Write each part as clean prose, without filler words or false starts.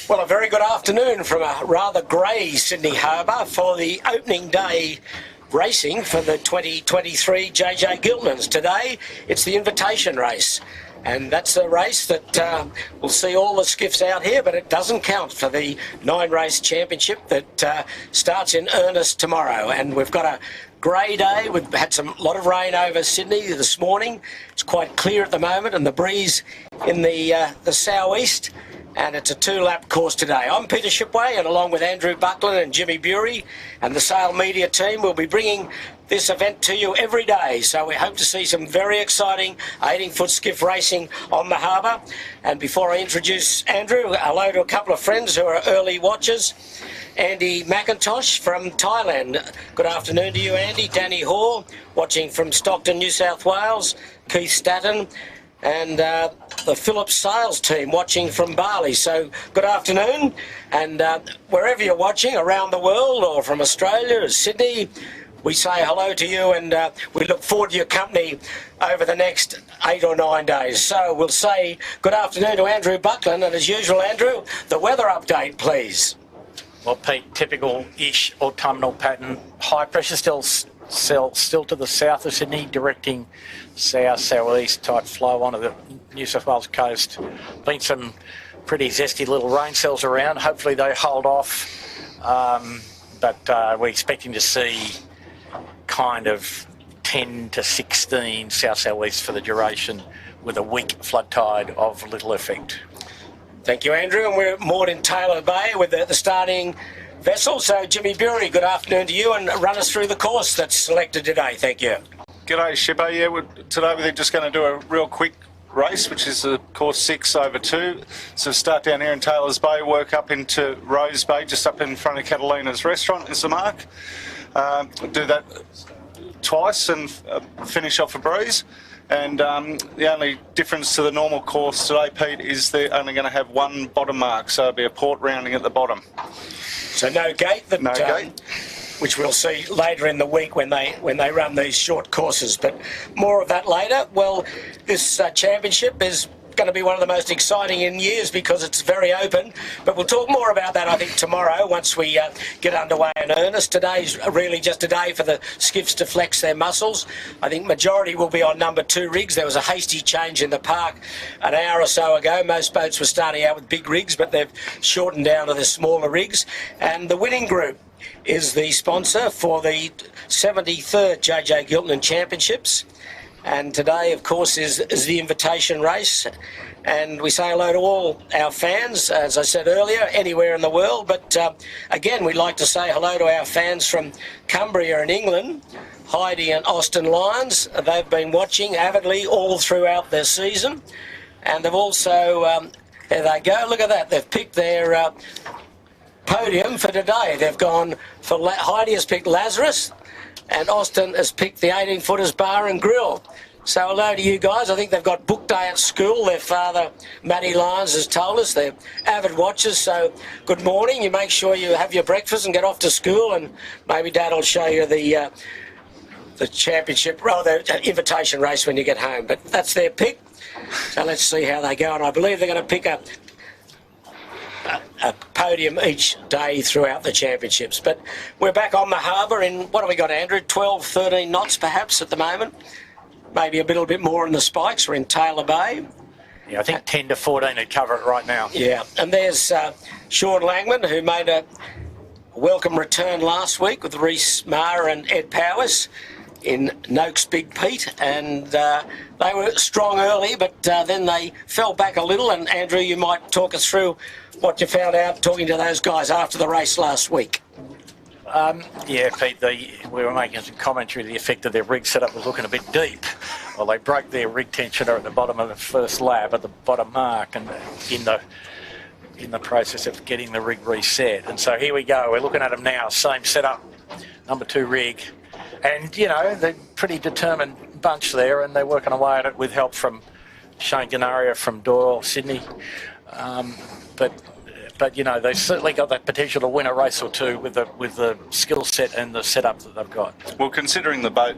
Well, a very good afternoon from a rather grey Sydney Harbour for the opening day racing for the 2023 JJ Giltinans. Today, it's the invitation race. And that's a race that will see all the skiffs out here, but it doesn't count for the 9-race championship that starts in earnest tomorrow. And we've got a grey day. We've had lot of rain over Sydney this morning. It's quite clear at the moment, and the breeze in the southeast. And it's a 2-lap course today. I'm Peter Shipway, and along with Andrew Buckland and Jimmy Bury and the Sail Media team, we'll be bringing this event to you every day. So we hope to see some very exciting 18-foot skiff racing on the harbour. And before I introduce Andrew, hello to a couple of friends who are early watchers. Andy McIntosh from Thailand. Good afternoon to you, Andy. Danny Hoare, watching from Stockton, New South Wales. Keith Statten. And the Phillips Sales team watching from Bali. So good afternoon, and wherever you're watching around the world or from Australia or Sydney, we say hello to you, and we look forward to your company over the next 8 or 9 days. So we'll say good afternoon to Andrew Buckland, and as usual, Andrew, the weather update, please. Well, Pete, typical-ish autumnal pattern. High pressure still to the south of Sydney, directing south-southeast type flow onto the New South Wales coast. Been some pretty zesty little rain cells around. Hopefully they hold off, but we're expecting to see kind of 10 to 16 south-southeast for the duration, with a weak flood tide of little effect. Thank you, Andrew, and we're moored in Taylor Bay with the starting vessel. So Jimmy Bury, good afternoon to you, and run us through the course that's selected today. Thank you. G'day, Shippo. Yeah, today we're just going to do a real quick race, which is the course 6 over 2. So start down here in Taylor's Bay, work up into Rose Bay, just up in front of Catalina's restaurant is the mark. Do that twice and finish off a breeze. And the only difference to the normal course today, Pete, is they're only going to have one bottom mark, so it'll be a port rounding at the bottom. So no gate. No gate. Which we'll see later in the week when they run these short courses, but more of that later. Well, this championship is going to be one of the most exciting in years because it's very open, but we'll talk more about that, I think, tomorrow once we get underway in earnest. Today's really just a day for the skiffs to flex their muscles. I think majority will be on number 2 rigs. There was a hasty change in the park an hour or so ago. Most boats were starting out with big rigs, but they've shortened down to the smaller rigs, and the winning group is the sponsor for the 73rd JJ Giltinan Championships. And today, of course, is the invitation race. And we say hello to all our fans, as I said earlier, anywhere in the world. But again, we'd like to say hello to our fans from Cumbria in England, Heidi and Austin Lyons. They've been watching avidly all throughout their season. And they've also, there they go, look at that, they've picked their podium for today. They've gone for, Heidi has picked Lazarus, and Austin has picked the 18-footers bar and grill. So hello to you guys. I think they've got book day at school. Their father, Matty Lyons, has told us they're avid watchers. So good morning. You make sure you have your breakfast and get off to school, and maybe Dad will show you the championship, rather the invitation race when you get home. But that's their pick. So let's see how they go. And I believe they're going to pick up a podium each day throughout the championships. But we're back on the harbour in, what have we got, Andrew? 12, 13 knots perhaps at the moment. Maybe a little bit more in the spikes. We're in Taylor Bay. Yeah, I think 10 to 14 would cover it right now. Yeah, and there's Sean Langman, who made a welcome return last week with Reece Maher and Ed Powers in Noakes Big Pete, and they were strong early, but then they fell back a little. And Andrew, you might talk us through what you found out talking to those guys after the race last week. Yeah, Pete, we were making some commentary to the effect that their rig setup was looking a bit deep. Well, they broke their rig tensioner at the bottom of the first lap, at the bottom mark, and in the process of getting the rig reset. And so here we go. We're looking at them now. Same setup, number 2 rig. And, you know, they're pretty determined bunch there, and they're working away at it with help from Shane Ganaria from Doyle, Sydney. But you know, they've certainly got that potential to win a race or two with the skill set and the setup that they've got. Well, considering the boat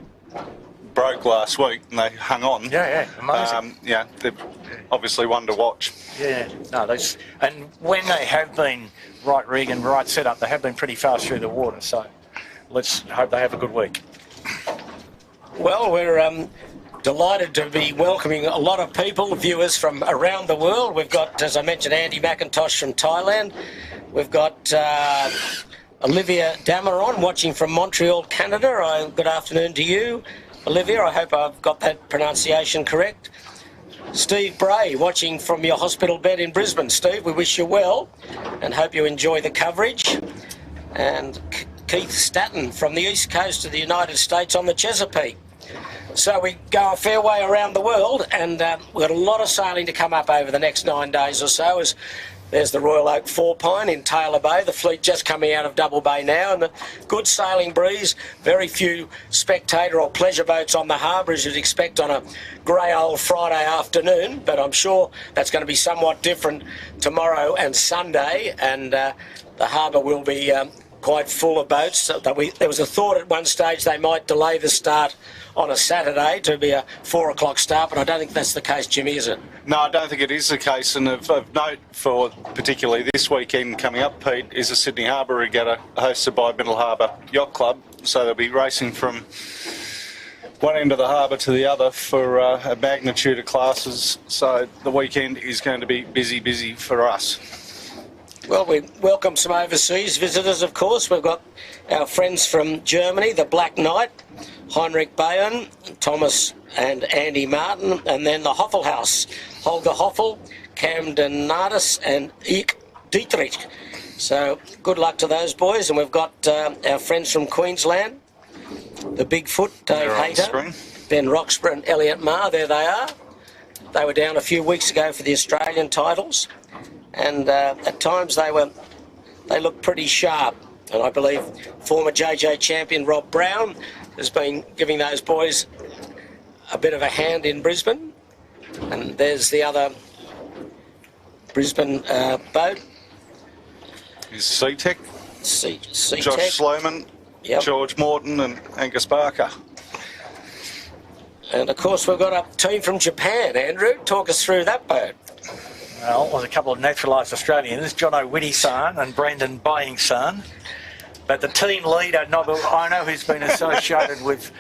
broke last week and they hung on. Yeah, amazing. They're obviously one to watch. Yeah, no, and when they have been right rig and right set up, they have been pretty fast through the water. So let's hope they have a good week. Well, we're delighted to be welcoming a lot of people, viewers from around the world. We've got, as I mentioned, Andy McIntosh from Thailand. We've got Olivia Dameron watching from Montreal, Canada. Good afternoon to you, Olivia. I hope I've got that pronunciation correct. Steve Bray watching from your hospital bed in Brisbane. Steve, we wish you well and hope you enjoy the coverage. And Keith Statton from the east coast of the United States on the Chesapeake. So we go a fair way around the world, and we've got a lot of sailing to come up over the next 9 days or so. As there's the Royal Oak Four-Pine in Taylor Bay, the fleet just coming out of Double Bay now, and the good sailing breeze, very few spectator or pleasure boats on the harbour as you'd expect on a grey old Friday afternoon, but I'm sure that's going to be somewhat different tomorrow and Sunday, and the harbour will be quite full of boats. So there was a thought at one stage they might delay the start on a Saturday to be a 4 o'clock start, but I don't think that's the case, Jimmy, is it? No, I don't think it is the case. And of note for particularly this weekend coming up, Pete, is a Sydney Harbour Regatta hosted by Middle Harbour Yacht Club. So they'll be racing from one end of the harbour to the other for a magnitude of classes. So the weekend is going to be busy for us. Well, we welcome some overseas visitors, of course. We've got our friends from Germany, the Black Knight, Heinrich Bayen, Thomas and Andy Martin, and then the Hoffel House, Holger Hoffel, Cam Donatus and Eek Dietrich. So good luck to those boys. And we've got our friends from Queensland, the Bigfoot, Dave Hayter, Ben Roxburgh and Elliot Marr. There they are. They were down a few weeks ago for the Australian titles. And at times they looked pretty sharp. And I believe former JJ champion Rob Brown has been giving those boys a bit of a hand in Brisbane. And there's the other Brisbane boat. Is C-Tech, C-Tech. Josh Sloman, Yep. George Morton and Angus Barker. And of course we've got a team from Japan. Andrew, talk us through that boat. Well, there's a couple of naturalised Australians, John O'Witty-san and Brandon Bying-san. But the team leader, Nobu Ono, who's been associated with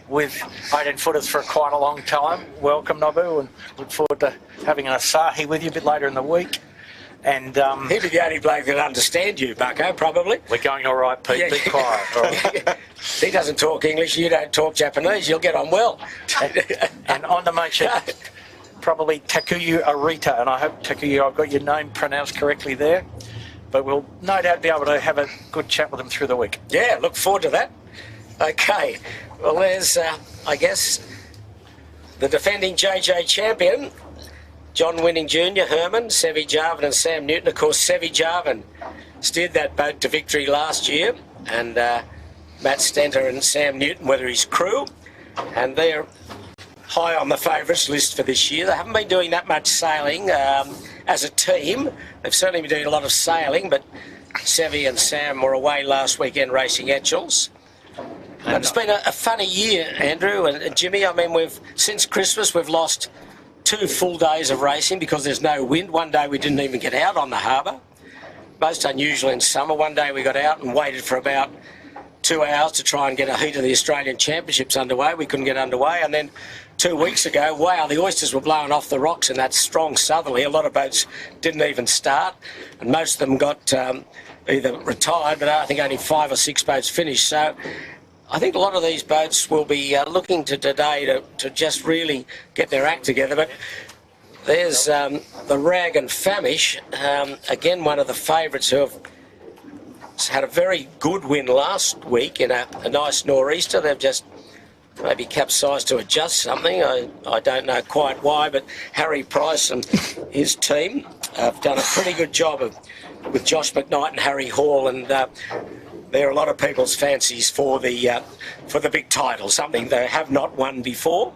18-footers for quite a long time. Welcome, Nobu, and look forward to having an Asahi with you a bit later in the week. And he'd be the only bloke that'd understand you, Bucko, probably. We're going all right, Pete. Yeah. Be quiet. All right. He doesn't talk English, you don't talk Japanese, you'll get on well. And on to mention, probably Takuyu Arita, and I hope, Takuyu, I've got your name pronounced correctly there. But we'll no doubt be able to have a good chat with them through the week. Yeah, look forward to that. Okay, well there's, I guess, the defending JJ champion, John Winning Jr., Herman, Sevi Jarvin and Sam Newton. Of course, Sevi Jarvin steered that boat to victory last year, and Matt Stenter and Sam Newton were his crew, and they're high on the favourites list for this year. They haven't been doing that much sailing as a team. They've certainly been doing a lot of sailing, but Sevi and Sam were away last weekend racing Etchells. And it's been a funny year, Andrew and Jimmy. I mean, since Christmas we've lost 2 full days of racing because there's no wind. One day we didn't even get out on the harbour. Most unusual in summer. One day we got out and waited for about 2 hours to try and get a heat of the Australian Championships underway. We couldn't get underway, and then 2 weeks ago, wow, the oysters were blowing off the rocks in that strong southerly. A lot of boats didn't even start, and most of them got either retired, but I think only 5 or 6 boats finished. So I think a lot of these boats will be looking to today to just really get their act together. But there's the Rag and Famish, again, one of the favourites who have had a very good win last week in a nice nor'easter. They've just maybe capsized to adjust something. I don't know quite why, but Harry Price and his team have done a pretty good job with Josh McKnight and Harry Hall, and they're a lot of people's fancies for the big title, something they have not won before.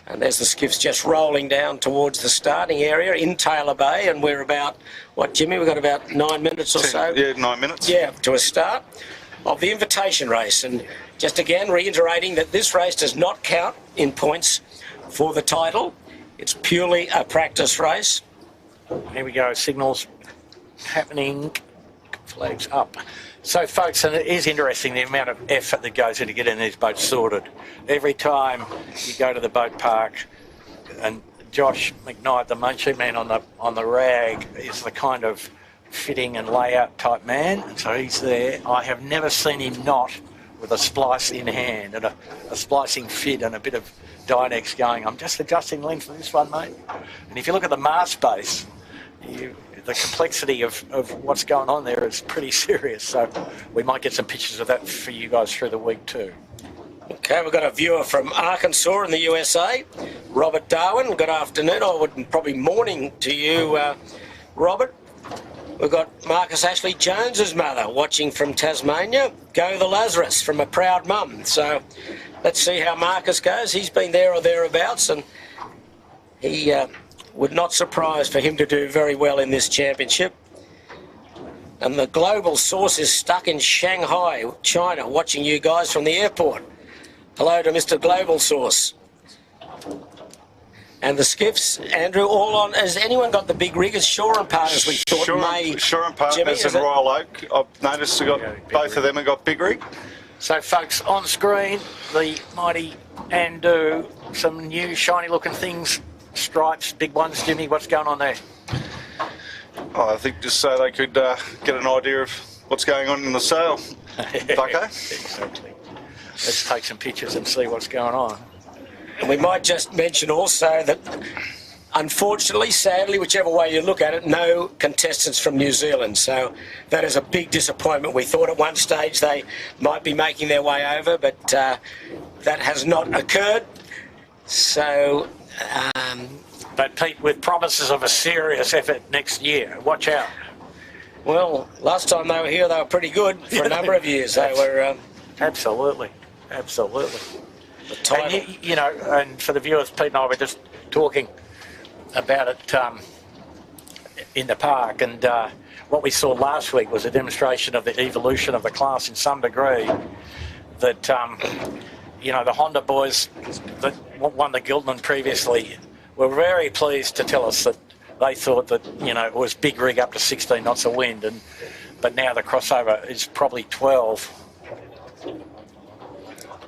And there's the skiffs just rolling down towards the starting area in Taylor Bay, and we're about, what, Jimmy, we've got about 9 minutes or so? Yeah, 9 minutes. Yeah, to a start of the invitation race. And just again reiterating that this race does not count in points for the title. It's purely a practice race. Here we go, signals happening, flags up. So folks, and it is interesting the amount of effort that goes into getting these boats sorted. Every time you go to the boat park, and Josh McKnight, the munchie man on the rag, is the kind of fitting and layout type man, and so he's there. I have never seen him not with a splice in hand and a splicing fit and a bit of Dynex going, I'm just adjusting length for this one, mate. And if you look at the mast base, the complexity of what's going on there is pretty serious. So we might get some pictures of that for you guys through the week too. Okay, we've got a viewer from Arkansas in the USA, Robert Darwin. Good afternoon, probably morning to you, Robert. We've got Marcus Ashley Jones's mother watching from Tasmania. Go the Lazarus from a proud mum. So let's see how Marcus goes. He's been there or thereabouts, and he would not surprise for him to do very well in this championship. And the global source is stuck in Shanghai, China, watching you guys from the airport. Hello to Mr. Global Source. And the skiffs, Andrew, all on. Has anyone got the big riggers? Shore and Partners, we thought may. Shore and Partners and Royal Oak. I've noticed both of them have got big rig. So, folks, on screen, the mighty Andu, some new shiny looking things, stripes, big ones. Jimmy, what's going on there? Oh, I think just so they could get an idea of what's going on in the sail. Bucko? Exactly. Let's take some pictures and see what's going on. And we might just mention also that, unfortunately, sadly, whichever way you look at it, no contestants from New Zealand. So that is a big disappointment. We thought at one stage they might be making their way over, but that has not occurred. So... But Pete, with promises of a serious effort next year, watch out. Well, last time they were here, they were pretty good for a number of years. They were... Absolutely. Absolutely. The title. And, you know, and for the viewers, Pete and I were just talking about it in the park, and what we saw last week was a demonstration of the evolution of the class in some degree. That, you know, the Honda boys that won the Giltinan previously were very pleased to tell us that they thought that, you know, it was big rig up to 16 knots of wind, but now the crossover is probably 12.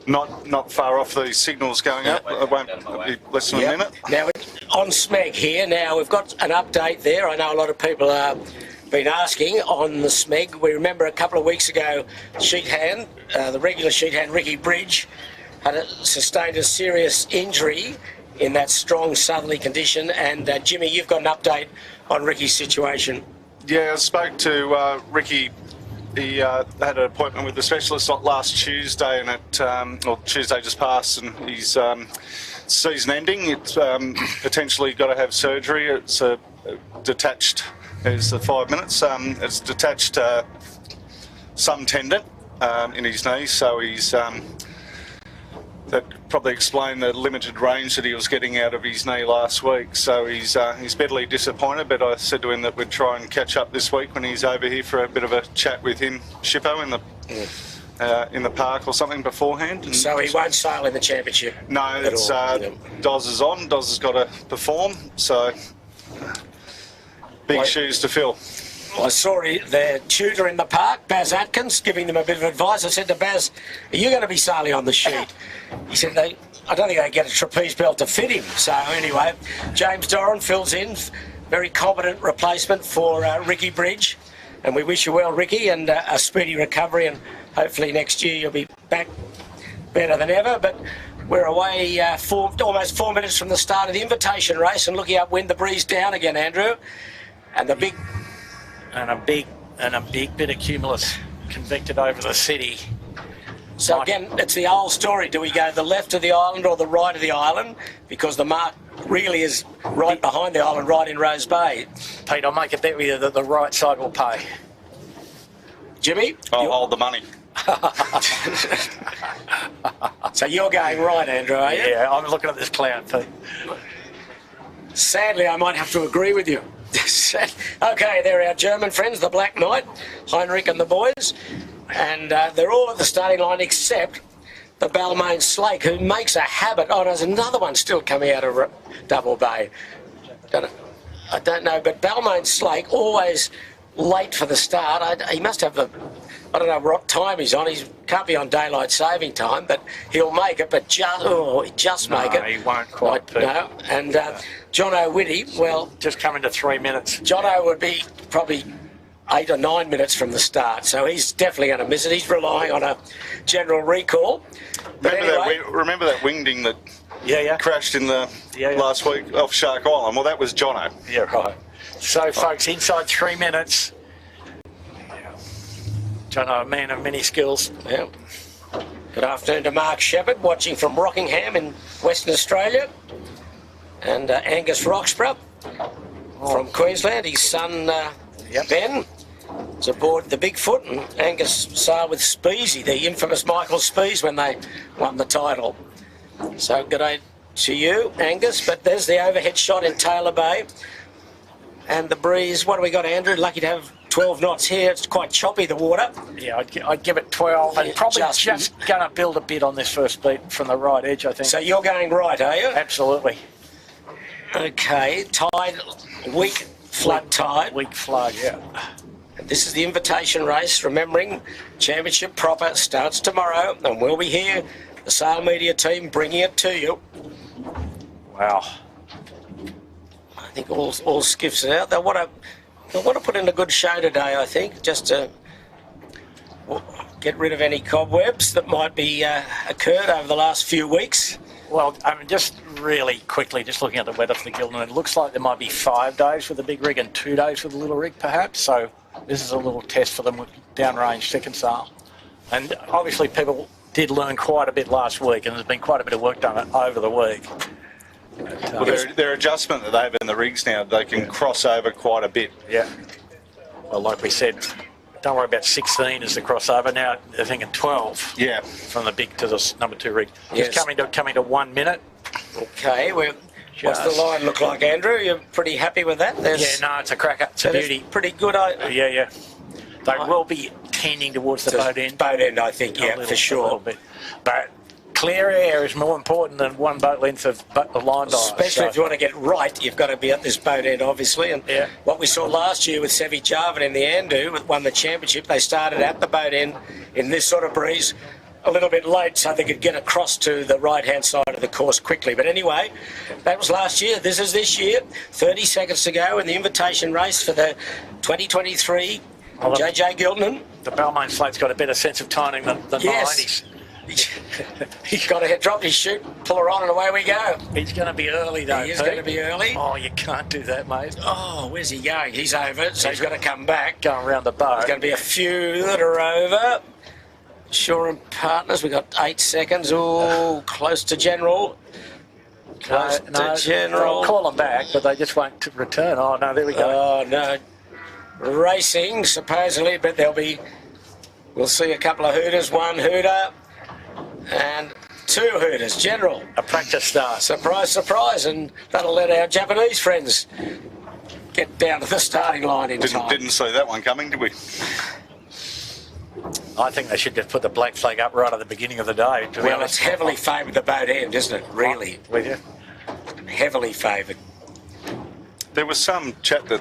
Not far off the signals going up. It won't be less than a minute. Now, on SMEG here, now we've got an update there. I know a lot of people have been asking on the SMEG. We remember a couple of weeks ago, sheet hand, the regular sheet hand, Ricky Bridge, had sustained a serious injury in that strong southerly condition. And Jimmy, you've got an update on Ricky's situation. Yeah, I spoke to Ricky. He had an appointment with the specialist last Tuesday, and Tuesday just passed, and he's season ending. It's potentially got to have surgery. It's detached. There's the 5 minutes. It's detached some tendon in his knee, so he's that probably explained the limited range that he was getting out of his knee last week. So he's bitterly disappointed, but I said to him that we'd try and catch up this week when he's over here for a bit of a chat with him, Shippo, in the park or something beforehand. And so he won't sail in the championship? No, it's Doz is on. Doz has got to perform, so big shoes to fill. Well, I saw their tutor in the park, Baz Atkins, giving them a bit of advice. I said to Baz, are you going to be sailing on the sheet? He said, I don't think they get a trapeze belt to fit him. So anyway, James Doran fills in, very competent replacement for Ricky Bridge. And we wish you well, Ricky, and a speedy recovery, and hopefully next year you'll be back better than ever. But we're away almost 4 minutes from the start of the invitation race and looking upwind, the breeze down again, Andrew. And the big... And a big bit of cumulus convected over the city. So again, it's the old story. Do we go the left of the island or the right of the island? Because the mark really is right behind the island, right in Rose Bay. Pete, I'll make a bet with you that the right side will pay. Jimmy? I'll hold the money. So you're going right, Andrew, are you? Yeah, I'm looking at this cloud, Pete. Sadly, I might have to agree with you. Okay, they're our German friends, the Black Knight, Heinrich and the boys. And they're all at the starting line except the Balmain Slake, who makes a habit. Oh, there's another one still coming out of Double Bay. I don't know, but Balmain Slake always late for the start. He must have the... I don't know what time he's on. He can't be on daylight saving time, but he'll make it. But just make it. No, he won't quite. No. And John O'Witty, well... Just coming to 3 minutes. John O would be probably 8 or 9 minutes from the start, so he's definitely going to miss it. He's relying on a general recall. But remember that wingding that crashed in the last week off Shark Island? Well, that was Jono. Yeah, right. So, folks, inside 3 minutes... Jono, a man of many skills. Yeah. Good afternoon to Mark Shepherd, watching from Rockingham in Western Australia. And Angus Roxburgh from Queensland. His son, Ben, is aboard the Bigfoot. And Angus sailed with Speasy, the infamous Michael Spees, when they won the title. So good day to you, Angus. But there's the overhead shot in Taylor Bay. And the breeze, what do we got, Andrew? Lucky to have 12 knots here. It's quite choppy, the water. Yeah, I'd give it 12 and probably just going to build a bit on this first beat from the right edge, I think. So you're going right, are you? Absolutely. Okay, tide, weak flood tide. Weak flood, yeah. This is the invitation race. Remembering, championship proper starts tomorrow, and we'll be here, the Sail Media team, bringing it to you. Wow. I think all skiffs are out. They want to put in a good show today, I think, just to get rid of any cobwebs that might be occurred over the last few weeks. Well, I mean, just really quickly, just looking at the weather for the Giltinan, it looks like there might be 5 days with the big rig and 2 days with the little rig, perhaps. So this is a little test for them with downrange thick and sail. And obviously people did learn quite a bit last week, and there's been quite a bit of work done over the week. But, well, their adjustment that they have in the rigs now, they can cross over quite a bit. Yeah. Well, like we said, don't worry about 16 as the crossover. Now they're thinking 12. Yeah. From the big to the number 2 rig. Yes. Just coming to 1 minute. Okay. What's the line look like, Andrew? You're pretty happy with that? Yeah, no, it's a cracker. It's a beauty. Pretty good. Yeah. They will be tending towards the boat end. Boat end, I think, yeah, for sure. A little bit. But clear air is more important than 1 boat length of line dive. Especially if you want to get right, you've got to be at this boat end, obviously. And what we saw last year with Sevi Jarvan in the Andu, won the championship, they started at the boat end in this sort of breeze a little bit late so they could get across to the right-hand side of the course quickly. But anyway, that was last year. This is this year. 30 seconds to go in the invitation race for the 2023 JJ Giltinan. The Balmain Slate's got a better sense of timing than yes. mine. He's got to drop his chute, pull her on, and away we go. He's going to be early, though. He is going to be early. Oh, you can't do that, mate. Oh, where's he going? He's over, so he's got to come back. Going around the boat. There's going to be a few that are over. Shore and Partners, we've got 8 seconds. Oh, close to General. Close to General. I'll call them back, but they just won't return. Oh, no, there we go. Oh, no. Racing, supposedly, but we'll see a couple of Hooters, 1 Hooter and 2 Hooters. General. A practice start. Surprise, surprise, and that'll let our Japanese friends get down to the starting line in time. Didn't see that one coming, did we? I think they should just put the black flag up right at the beginning of the day. Well, it's heavily favoured the boat end, isn't it? Really. With you? Heavily favoured. There was some chat that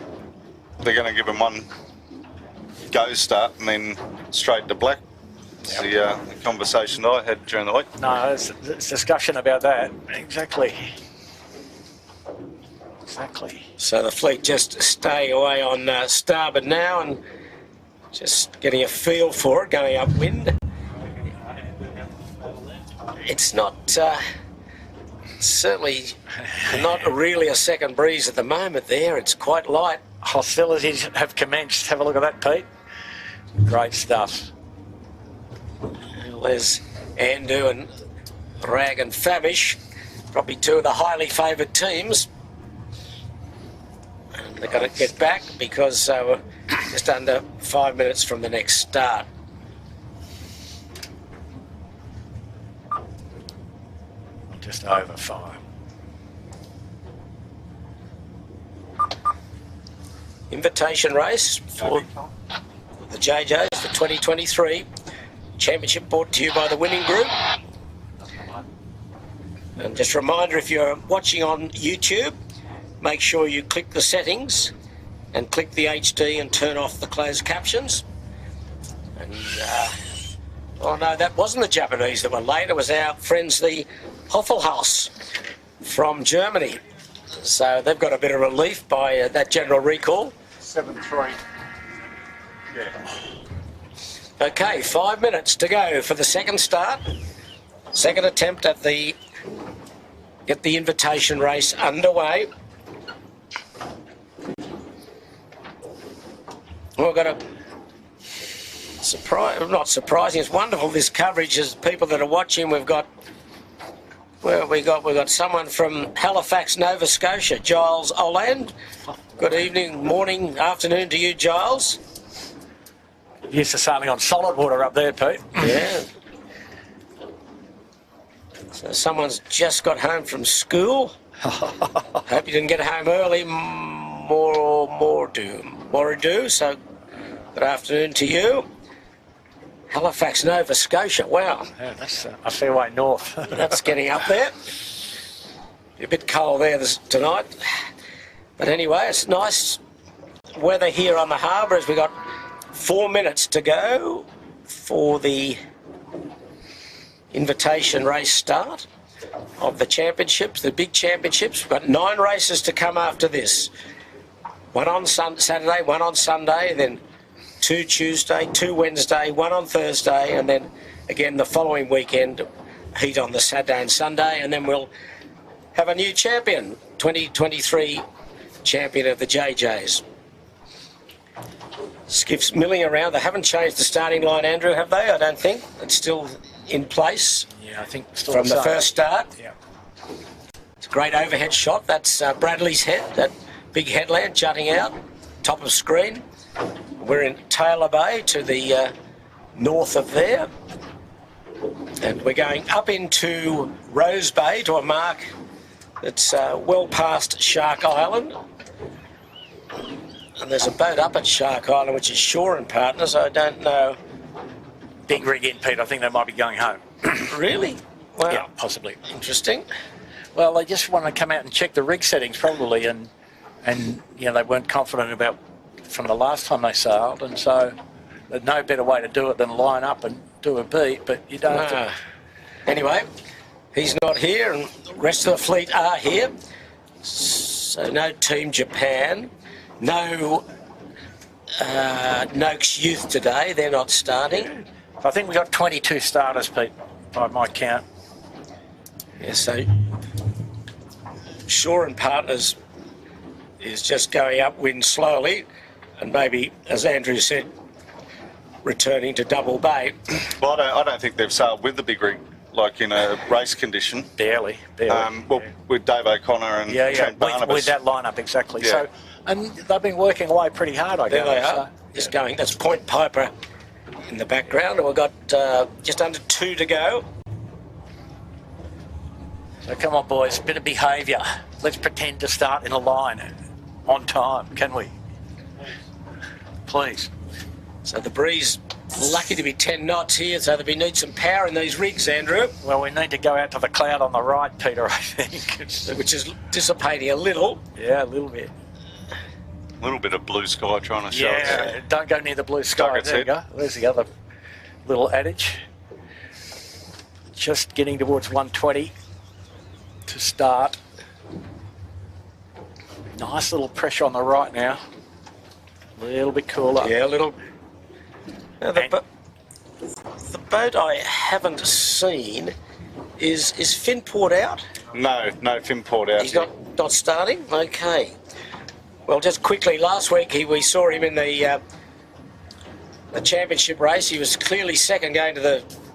they're going to give them 1 go start and then straight to black. It's the conversation I had during the week. No, there's discussion about that. Exactly. So the fleet just stay away on starboard now and just getting a feel for it, going upwind. It's not, certainly not really a second breeze at the moment there. It's quite light. Hostilities have commenced. Have a look at that, Pete. Great stuff. Well, there's Andu and Rag and Favish, probably 2 of the highly favoured teams. And they've got to get back because we're just under 5 minutes from the next start. Just over 5. Invitation race for the JJs for 2023. Championship brought to you by the winning group. And just a reminder, if you're watching on YouTube, make sure you click the settings and click the HD and turn off the closed captions. And oh no, that wasn't the Japanese that were late. It was our friends, the Hoffelhaus from Germany. So they've got a bit of relief by that general recall. 7-3. Yeah. Okay, 5 minutes to go for the second start. Second attempt at get the invitation race underway. We've got a surprise, not surprising, it's wonderful, this coverage. As people that are watching, we've got someone from Halifax, Nova Scotia, Giles Oland. Good evening, morning, afternoon to you, Giles. Used to sailing on solid water up there, Pete. Yeah. So someone's just got home from school. Hope you didn't get home early. More do. So good afternoon to you. Halifax, Nova Scotia. Wow. Yeah, that's a fair way north. That's getting up there. A bit cold there tonight. But anyway, it's nice weather here on the harbour as we got 4 minutes to go for the invitation race start of the championships, the big championships. We've got 9 races to come after this. One on Saturday, one on Sunday, then 2 Tuesday, 2 Wednesday, 1 on Thursday, and then again the following weekend, heat on the Saturday and Sunday, and then we'll have a new champion, 2023 champion of the JJs. Skiff's milling around. They haven't changed the starting line, Andrew, have they? I don't think. It's still in place. Yeah, I think still from the first start. Yeah. It's a great overhead shot. That's Bradley's head, that big headland jutting out, top of screen. We're in Taylor Bay to the north of there. And we're going up into Rose Bay to a mark that's well past Shark Island. And there's a boat up at Shark Island, which is Shore and Partners. I don't know. Big rig in, Pete. I think they might be going home. Really? Wow. Yeah, possibly. Interesting. Well, they just want to come out and check the rig settings probably, and you know, they weren't confident about from the last time they sailed, and so there's no better way to do it than line up and do a beat, but you don't have to. Anyway, he's not here, and the rest of the fleet are here. So no Team Japan, no Noakes Youth today. They're not starting. I think we got 22 starters, Pete, by my count. Yeah, so Shore and Partners is just going upwind slowly, and maybe, as Andrew said, returning to Double Bay. Well, I don't think they've sailed with the big rig, like in a race condition. Barely. Well, with Dave O'Connor and Trent Barnabas. With that lineup, exactly. Yeah. So, and they've been working away pretty hard, I guess. There they are. Just going. That's Point Piper in the background, and we've got just under 2 to go. So come on, boys, bit of behaviour. Let's pretend to start in a line on time, can we? Please. So the breeze, lucky to be 10 knots here, so we need some power in these rigs, Andrew. Well, we need to go out to the cloud on the right, Peter, I think. Which is dissipating a little. Yeah, a little bit. A little bit of blue sky trying to show us. Yeah, don't go near the blue sky. There you go. There's the other little adage. Just getting towards 120 to start. Nice little pressure on the right now. A little bit cooler. Yeah, a little. Now the boat I haven't seen is Finport out? No Finport out. He's not starting? Okay. Well, just quickly, last week we saw him in the championship race. He was clearly second going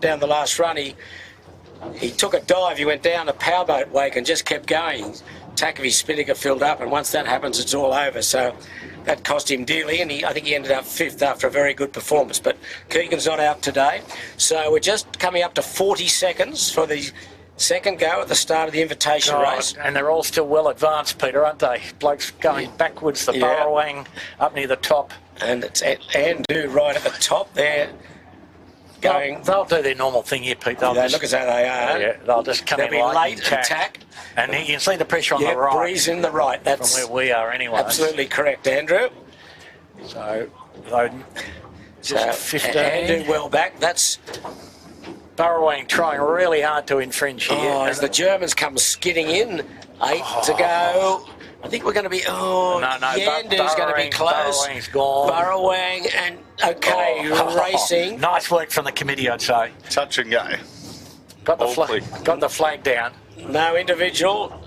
down the last run. He took a dive, he went down a powerboat wake and just kept going. Tack of his spinnaker filled up, and once that happens, it's all over. So that cost him dearly, and I think he ended up 5th after a very good performance. But Keegan's not out today. So we're just coming up to 40 seconds for the second go at the start of the invitation race. And they're all still well advanced, Peter, aren't they? Blokes going backwards, the burrowing up near the top. And it's Andrew right at the top there. going. They'll do their normal thing here, Pete. They'll They just, look as though they are. yeah, they'll just come They'll in be light late and tack. and you can see the pressure on Yeah, the right breeze in the right. from That's where we are anyway. absolutely correct, Andrew. So, though, just 15. Andrew well back. That's Burrowing trying really hard to infringe here. as the Germans come skidding in. 8 to go. I think we're going to be. Yandu's going to be close. Burrowing's gone. Burrowing and racing. Nice work from the committee, I'd say. Touch and go. Got the flag down. No individual.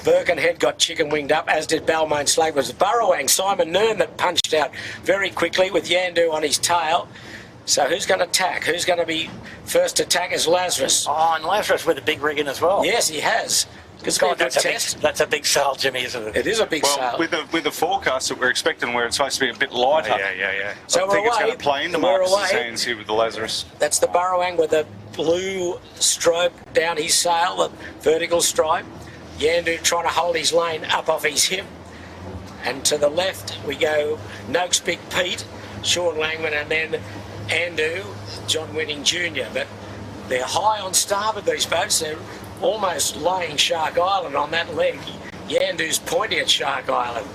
Birkenhead got chicken winged up, as did Balmain Slade. It was Burrowing, Simon Nern that punched out very quickly with Yandu on his tail. So who's going to attack? Who's going to be first to attack is Lazarus. Oh, and Lazarus with a big rig in as well. Yes, he has. It's got a good test. That's a big sail, Jimmy, isn't it? It is a big sail. With the forecast that we're expecting, where it's supposed to be a bit lighter. Yeah. So I think it's away. going to play into We're Marcus's away. hands here with the Lazarus. That's the Burrowing with a blue stripe down his sail, the vertical stripe. Yandu trying to hold his lane up off his hip. And to the left we go Noakes Big Pete, Sean Langman, and then Andu, John Winning Jr. But they're high on starboard, these boats. They're almost laying Shark Island on that leg. Yandu's pointing at Shark Island.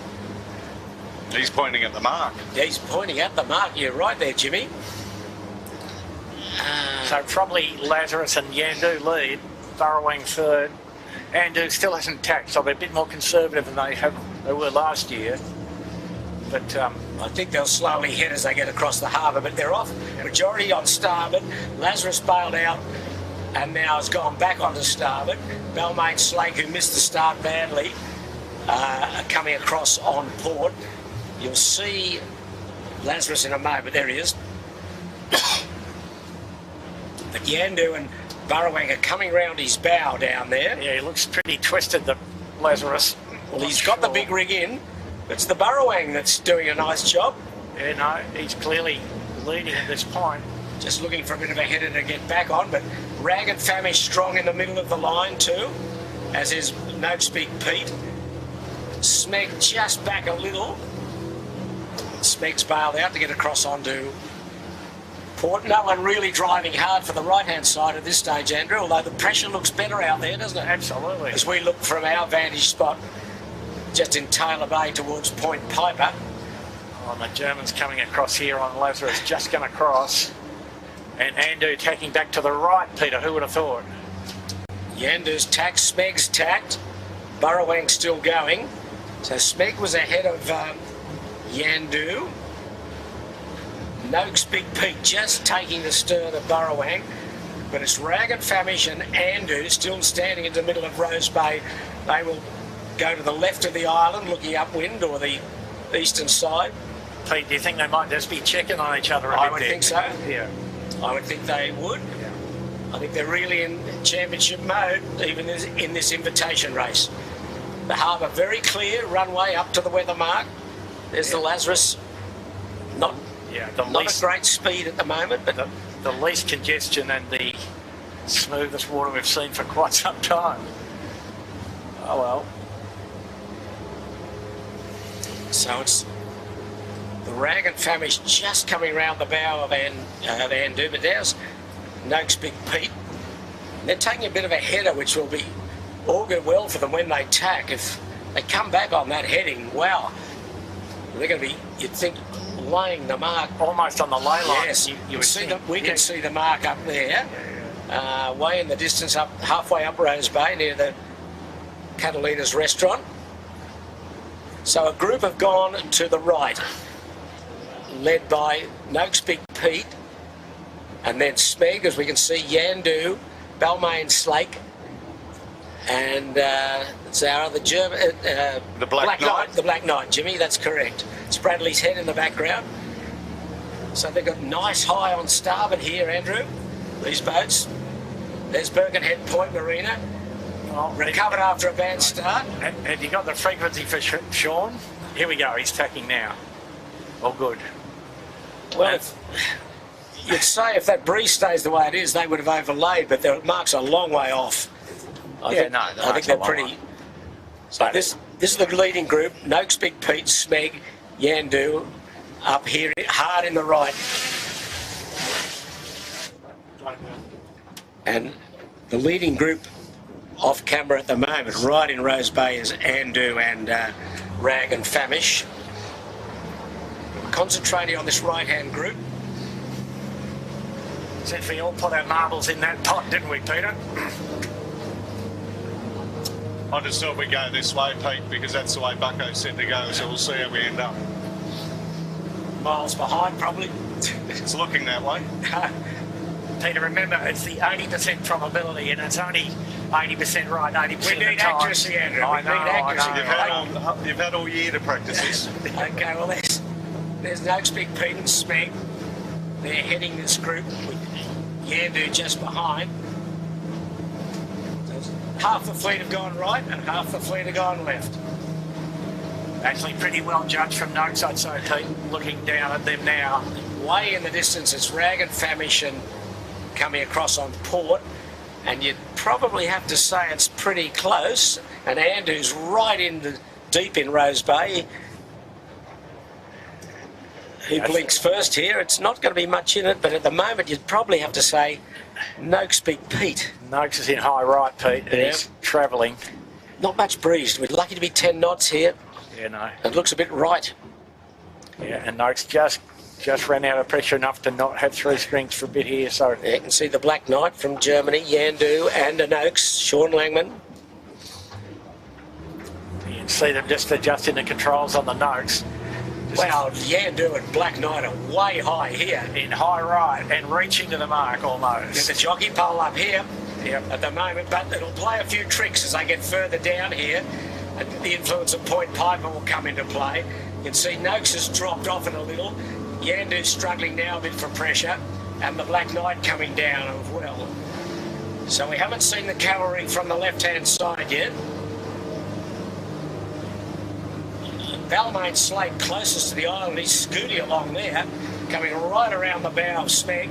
He's pointing at the mark. Yeah, he's pointing at the mark. You're right there, Jimmy. So probably Lazarus and Yandu lead, Burrowing third. Andu still hasn't tacked, so they're a bit more conservative than they were last year. But I think they'll slowly hit as they get across the harbour, but they're off. Majority on starboard. Lazarus bailed out and now has gone back onto starboard. Balmain Slake, who missed the start badly, coming across on port. You'll see Lazarus in a moment. There he is. But Yandu and Burrowing are coming round his bow down there. yeah, he looks pretty twisted, the Lazarus. Well, he's got the big rig in. It's the Burrowing that's doing a nice job. Yeah, no, he's clearly leading at this point. Just looking for a bit of a header to get back on, but Rag and Famish strong in the middle of the line too, as is Noakes Big Pete. Smeg just back a little. Smeg's bailed out to get across onto port. No one really driving hard for the right-hand side at this stage, Andrew, although the pressure looks better out there, doesn't it? Absolutely. As we look from our vantage spot, just in Taylor Bay towards Point Piper. Oh, the Germans coming across here on Lazarus, just going to cross. And Andu tacking back to the right, Peter, who would have thought? Yandu's tacked, Smeg's tacked, Burrowing still going. So Smeg was ahead of Yandu. Noakes Big Pete just taking the stern of Burrowing, but it's Rag and Famish and Andu still standing in the middle of Rose Bay. They will go to the left of the island looking upwind, or the eastern side. Pete, do you think they might just be checking on each other a bit I would there? think so. Yeah. I would think they would. Yeah. I think they're really in championship mode, even in this invitation race. The harbour very clear, runway up to the weather mark. There's the Lazarus, not a great speed at the moment, but the least congestion and the smoothest water we've seen for quite some time. Oh well. so it's the Rag and Famish just coming round the bow of Andu, but there's Noakes Big Pete. And they're taking a bit of a header, which will be augur well for them when they tack. If they come back on that heading, wow, they're going to be, you'd think, laying the mark. Almost on the ley line. Yes, you would see think. we can see the mark up there, way in the distance, up halfway up Rose Bay near the Catalina's restaurant. So a group have gone to the right, led by Noakes Big Pete, and then Smeg, as we can see, Yandu, Balmain Slake, and Zara, the German, the Black Knight. The Black Knight, Jimmy, that's correct. It's Bradley's head in the background. So they've got nice high on starboard here, Andrew, these boats. There's Birkenhead Point Marina, recovered after a bad start. And you got the frequency for Sean? Here we go, he's tacking now. All good. Well, you'd say if that breeze stays the way it is, they would have overlaid, but the mark's a long way off. I think they're pretty. So this is the leading group: Noakes Big Pete, Smeg, Yandu, up here hard in the right. And the leading group off camera at the moment, right in Rose Bay, is Andu and Rag and Famish. Concentrating on this right-hand group. Since we all put our marbles in that pot, didn't we, Peter? I just thought we'd go this way, Pete, because that's the way Bucko said to go, so we'll see how we end up. Miles behind, probably. It's looking that way. Peter, remember, it's the 80% probability, and it's only 80% right, 80% We of the need time. accuracy, Andrew. I We know, need accuracy. I know. You've had all year to practice this. Okay, well, there's Noakes, Big Pete and Smeg. They're heading this group with Yandu just behind. So half the fleet have gone right and half the fleet have gone left. Actually, pretty well judged from Noakes, I'd say, Pete, looking down at them now. Way in the distance, it's Rag and Famish and coming across on port. And you'd probably have to say it's pretty close. And Andu's right in the deep in Rose Bay. Who blinks first here? It's not going to be much in it, but at the moment you'd probably have to say Noakes, Big Pete. Noakes is in high right, Pete, and he's travelling. Not much breeze. We're lucky to be 10 knots here. Yeah, no. It looks a bit right. Yeah, and Noakes just ran out of pressure enough to not have three strings for a bit here, so... You can see the Black Knight from Germany, Yandu and an Oaks, Sean Langman. You can see them just adjusting the controls on the Noakes. Well, Yandu and Black Knight are way high here. In high right and reaching to the mark There's almost. a jockey pole up here Yep. at the moment, but it'll play a few tricks as they get further down here. And the influence of Point Piper will come into play. You can see Noakes has dropped off it a little. Yandu's struggling now a bit for pressure, and the Black Knight coming down as well. So we haven't seen the cavalry from the left-hand side yet. Balmain Slate closest to the island, he's scooting along there, coming right around the bow of Smeg.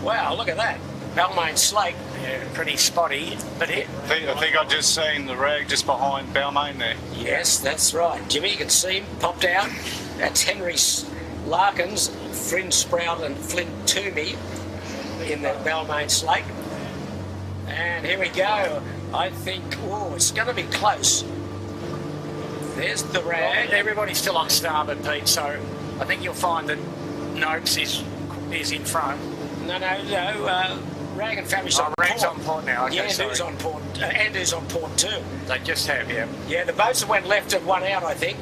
Wow, look at that. Balmain Slate. Yeah, pretty spotty, but it... I think I've just seen the Rag just behind Balmain there. Yes, that's right. Jimmy, you can see him popped out. That's Henry Larkins, Fringe Sprout and Flint Toomey in the Balmain Slate. And here we go. I think, oh, it's going to be close. There's the Rag. Everybody's still on starboard, Pete, so I think you'll find that Noakes is in front. No. Rag and Famish on Rag's port. on port now. Okay, Yandu's sorry. on port. Andu's on port too. They just have, yeah. Yeah, the boats that went left have won out, I think.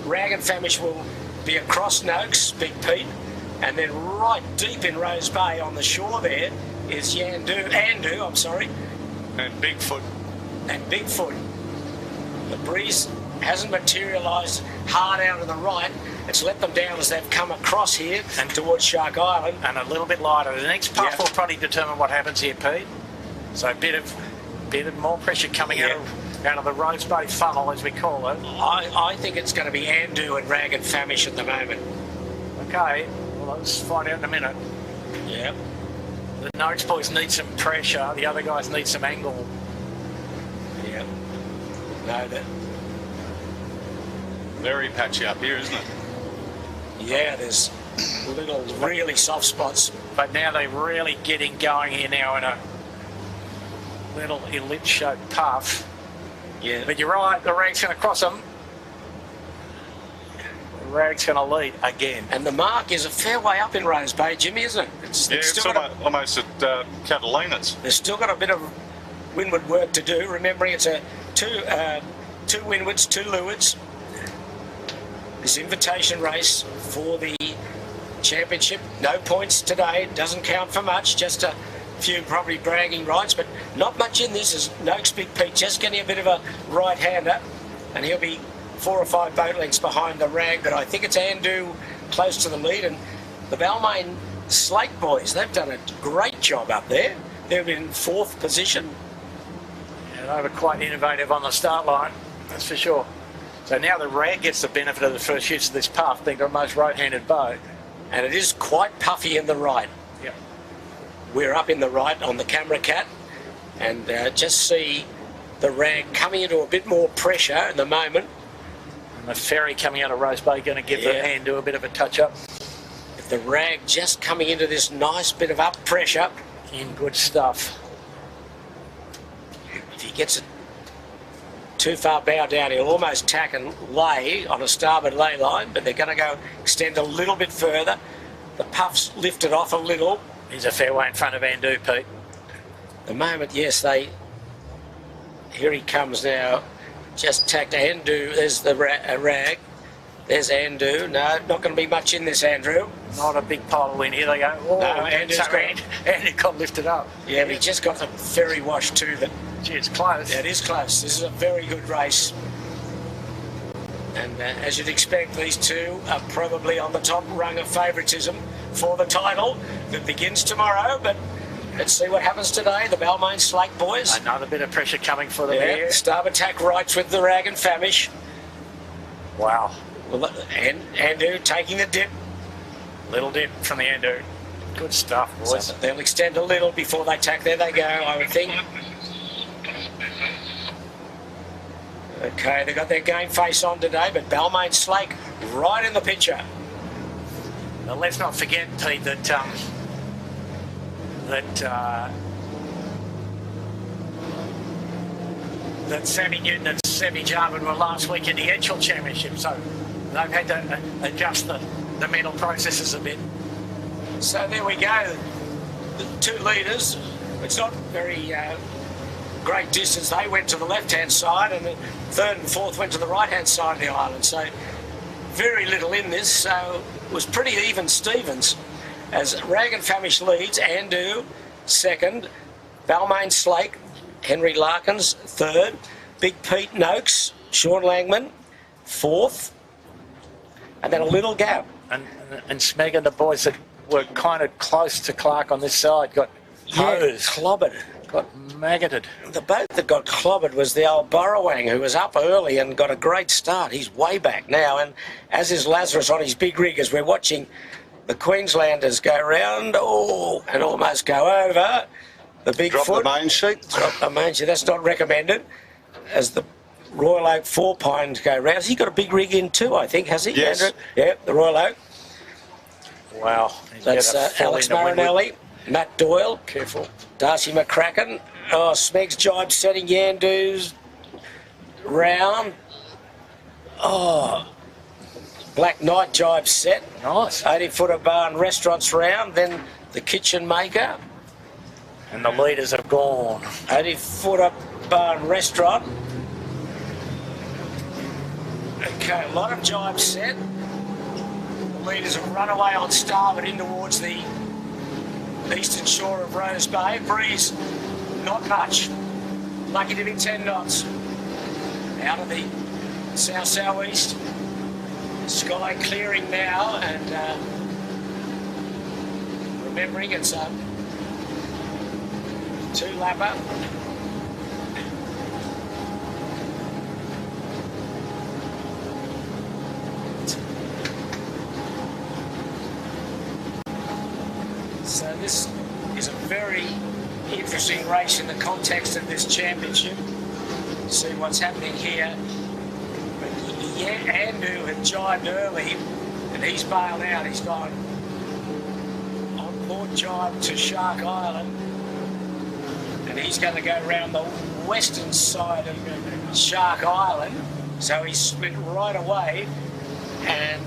Rag and Famish will be across Noakes, Big Pete, and then right deep in Rose Bay on the shore there is Andu, And Bigfoot. and Bigfoot. The breeze hasn't materialised hard out of the right. It's let them down as they've come across here and towards Shark Island. And a little bit lighter. The next puff Yeah. will probably determine what happens here, Pete. So a bit of more pressure coming out of the Rose Bay funnel, as we call it. I think it's going to be Andu and Rag and Famish at the moment. Okay, well, let's find out in a minute. Yeah. The Noakes boys need some pressure. The other guys need some angle. Yeah. No, that. Very patchy up here, isn't it? Yeah, there's little really soft spots. But now they're really getting going here now in a little ellipse-shaped puff. Yeah. But you're right, the Rag's going to cross them. The Rag's going to lead again. And the mark is a fair way up in Rose Bay, Jimmy, isn't it? It's It's almost at Catalina's. There's still got a bit of windward work to do. Remembering it's a two windwards, two leewards. This invitation race for the championship. No points today. Doesn't count for much. Just a few probably bragging rights, but not much in this. As Noakes Big Pete just getting a bit of a right-hander, and he'll be 4 or 5 boat lengths behind the Rag. But I think it's Andu close to the lead, and the Balmain Slate boys. They've done a great job up there. They've been in 4th position. And they were quite innovative on the start line, that's for sure. So now the Rag gets the benefit of the first use of this puff, being the most right-handed boat. And it is quite puffy in the right. Yep. We're up in the right on the camera cat, and just see the Rag coming into a bit more pressure at the moment. And the ferry coming out of Rose Bay going to give the hand to a bit of a touch-up. The Rag just coming into this nice bit of up pressure. in good stuff. If he gets it too far bow down, he'll almost tack and lay on a starboard lay line, but they're going to go extend a little bit further. The puff's lifted off a little. He's a fair way in front of Andu, Pete. The moment, yes, here he comes now. Just tacked Andu. There's the rag. There's Andu. No, not going to be much in this, Andrew. Not a big pile of wind. Here they go. Oh, no, Andy got lifted up. Yeah, but he just got the ferry wash too. That. Gee, it's close. Yeah, it is close. This is a very good race. And as you'd expect, these two are probably on the top rung of favouritism for the title that begins tomorrow. But let's see what happens today. The Balmain Slate boys. Another bit of pressure coming for them here. Starboard tack rights with the rag and famish. Wow. Well, and Andu taking the dip. Little dip from the Andu. Good stuff, boys. So they'll extend a little before they tack. There they go, I would think. Okay, they've got their game face on today, but Balmain Slake right in the picture. Now, let's not forget, Pete, that Sammy Newton and Sammy Jarman were last week in the Untitled Championship, so they've had to adjust the mental processes a bit. So there we go. The two leaders. It's not very great distance. They went to the left-hand side, and the third and fourth went to the right-hand side of the island. So very little in this. So it was pretty even Stevens. As Rag and Famish leads, Andu second, Balmain Slake, Henry Larkins third, Big Pete Noakes, Sean Langman fourth, and then a little gap. And Smeg and the boys that were kind of close to Clark on this side got hosed. Clobbered. Got maggoted. The boat that got clobbered was the old Burrowang, who was up early and got a great start. He's way back now, and as is Lazarus on his big rig, as we're watching the Queenslanders go round, and almost go over the big Drop foot. the main sheet. Drop the main sheet. That's not recommended. As the Royal Oak Four Pines go round. Has he got a big rig in too, I think, has he, yes. Andrew? Yeah, the Royal Oak. Wow. That's Alex Marinelli, Matt Doyle. Careful. Darcy McCracken. Oh, Smeg's jibe setting Yandu's round. Oh, Black Knight jibe set. Nice. 80-footer barn restaurants round. Then the kitchen maker. And the leaders have gone. 80-footer barn restaurant. Okay, a lot of jibes set. The leaders have run away on starboard in towards the eastern shore of Rose Bay. Breeze, not much. Lucky to be 10 knots. Out of the south-southeast. Sky clearing now, and remembering it's a two-lapper. So this is a very interesting race in the context of this championship. See what's happening here. But Andu had jibed early, and he's bailed out. He's gone on port jibe to Shark Island, and he's going to go around the western side of Shark Island. So he's split right away, and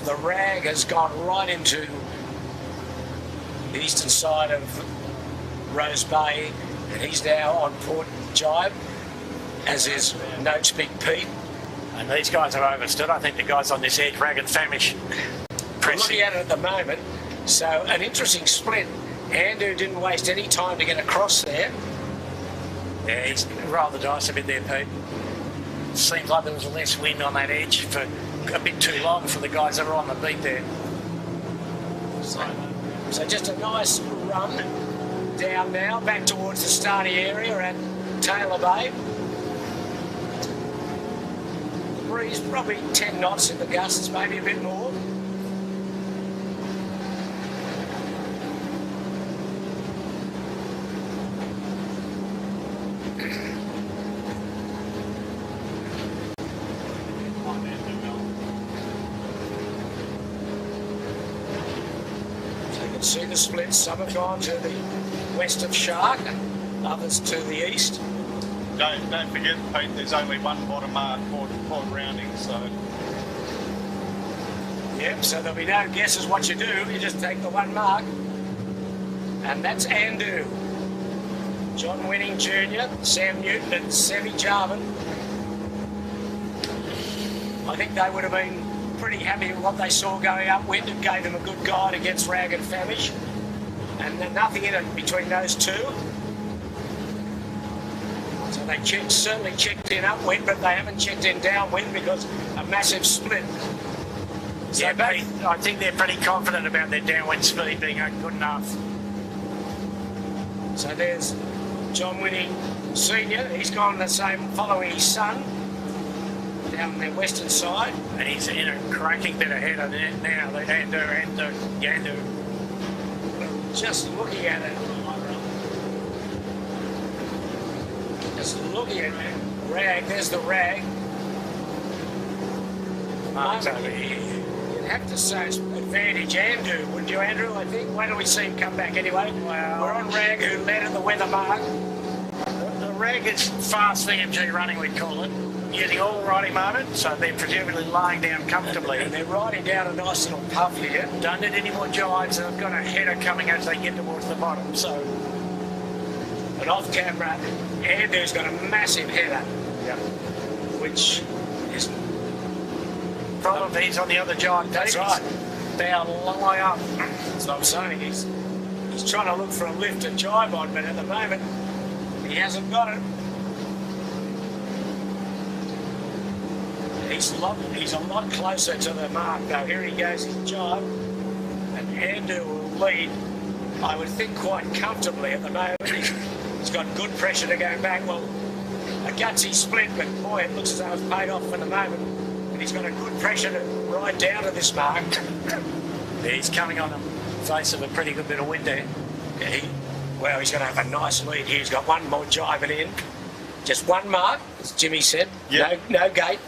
the rag has gone right into the eastern side of Rose Bay, and he's now on port jibe, as is Noakes Big Pete. And these guys are overstood. I think the guys on this edge, Rag and Famish, I'm looking at it at the moment. So an interesting split. Andu didn't waste any time to get across there. Yeah, he's rolled the dice a bit there, Pete. Seems like there was less wind on that edge for a bit too long for the guys that were on the beat there. So just a nice run down now, back towards the starting area at Taylor Bay. The breeze probably 10 knots in the gusts, maybe a bit more. can see the splits. Some have gone to the west of Shark and others to the east. Don't forget, Pete, there's only one bottom mark for rounding, so... Yep, so there'll be no guesses what you do. You just take the one mark. And that's Andu. John Winning Jr., Sam Newton and Semi Jarvin. I think they would have been pretty happy with what they saw going upwind. It gave them a good guide against Rag and Famish. And then nothing in it between those two. So they certainly checked in upwind, but they haven't checked in downwind because a massive split. So Yeah, but I think they're pretty confident about their downwind speed being good enough. So there's John Winning Senior. He's gone the same, following his son down the western side. And he's in a cracking bit ahead of it now. The Yandu. Just looking at it. Just looking at it. Rag, there's the Rag. Mark's over here. You'd have to say it's advantage Andrew, wouldn't you, Andrew? I think. Wait till we see him come back anyway. Well, we're on Rag, who led at the weather mark. The Rag is fast VMG running, we'd call it. Getting all righty moment, so they're presumably lying down comfortably. And they're riding down a nice little puff here. Don't need any more jives, and they've got a header coming as they get towards the bottom, so... And off camera, Andrew's got a massive header. Yeah. Which is... Problem he's on the other jive. That's right. Down lie up. That's what I'm saying. He's trying to look for a lift and jive on, but at the moment, he hasn't got it. He's a lot closer to the mark though. Here he goes, his jive. And Andrew will lead, I would think, quite comfortably at the moment. He's got good pressure to go back. Well, a gutsy split, but boy, it looks as though it's paid off for the moment. And he's got a good pressure to ride down to this mark. He's coming on the face of a pretty good bit of wind there. Yeah, well, he's going to have a nice lead here. He's got one more jiving in. Just one mark, as Jimmy said. Yep. No gate.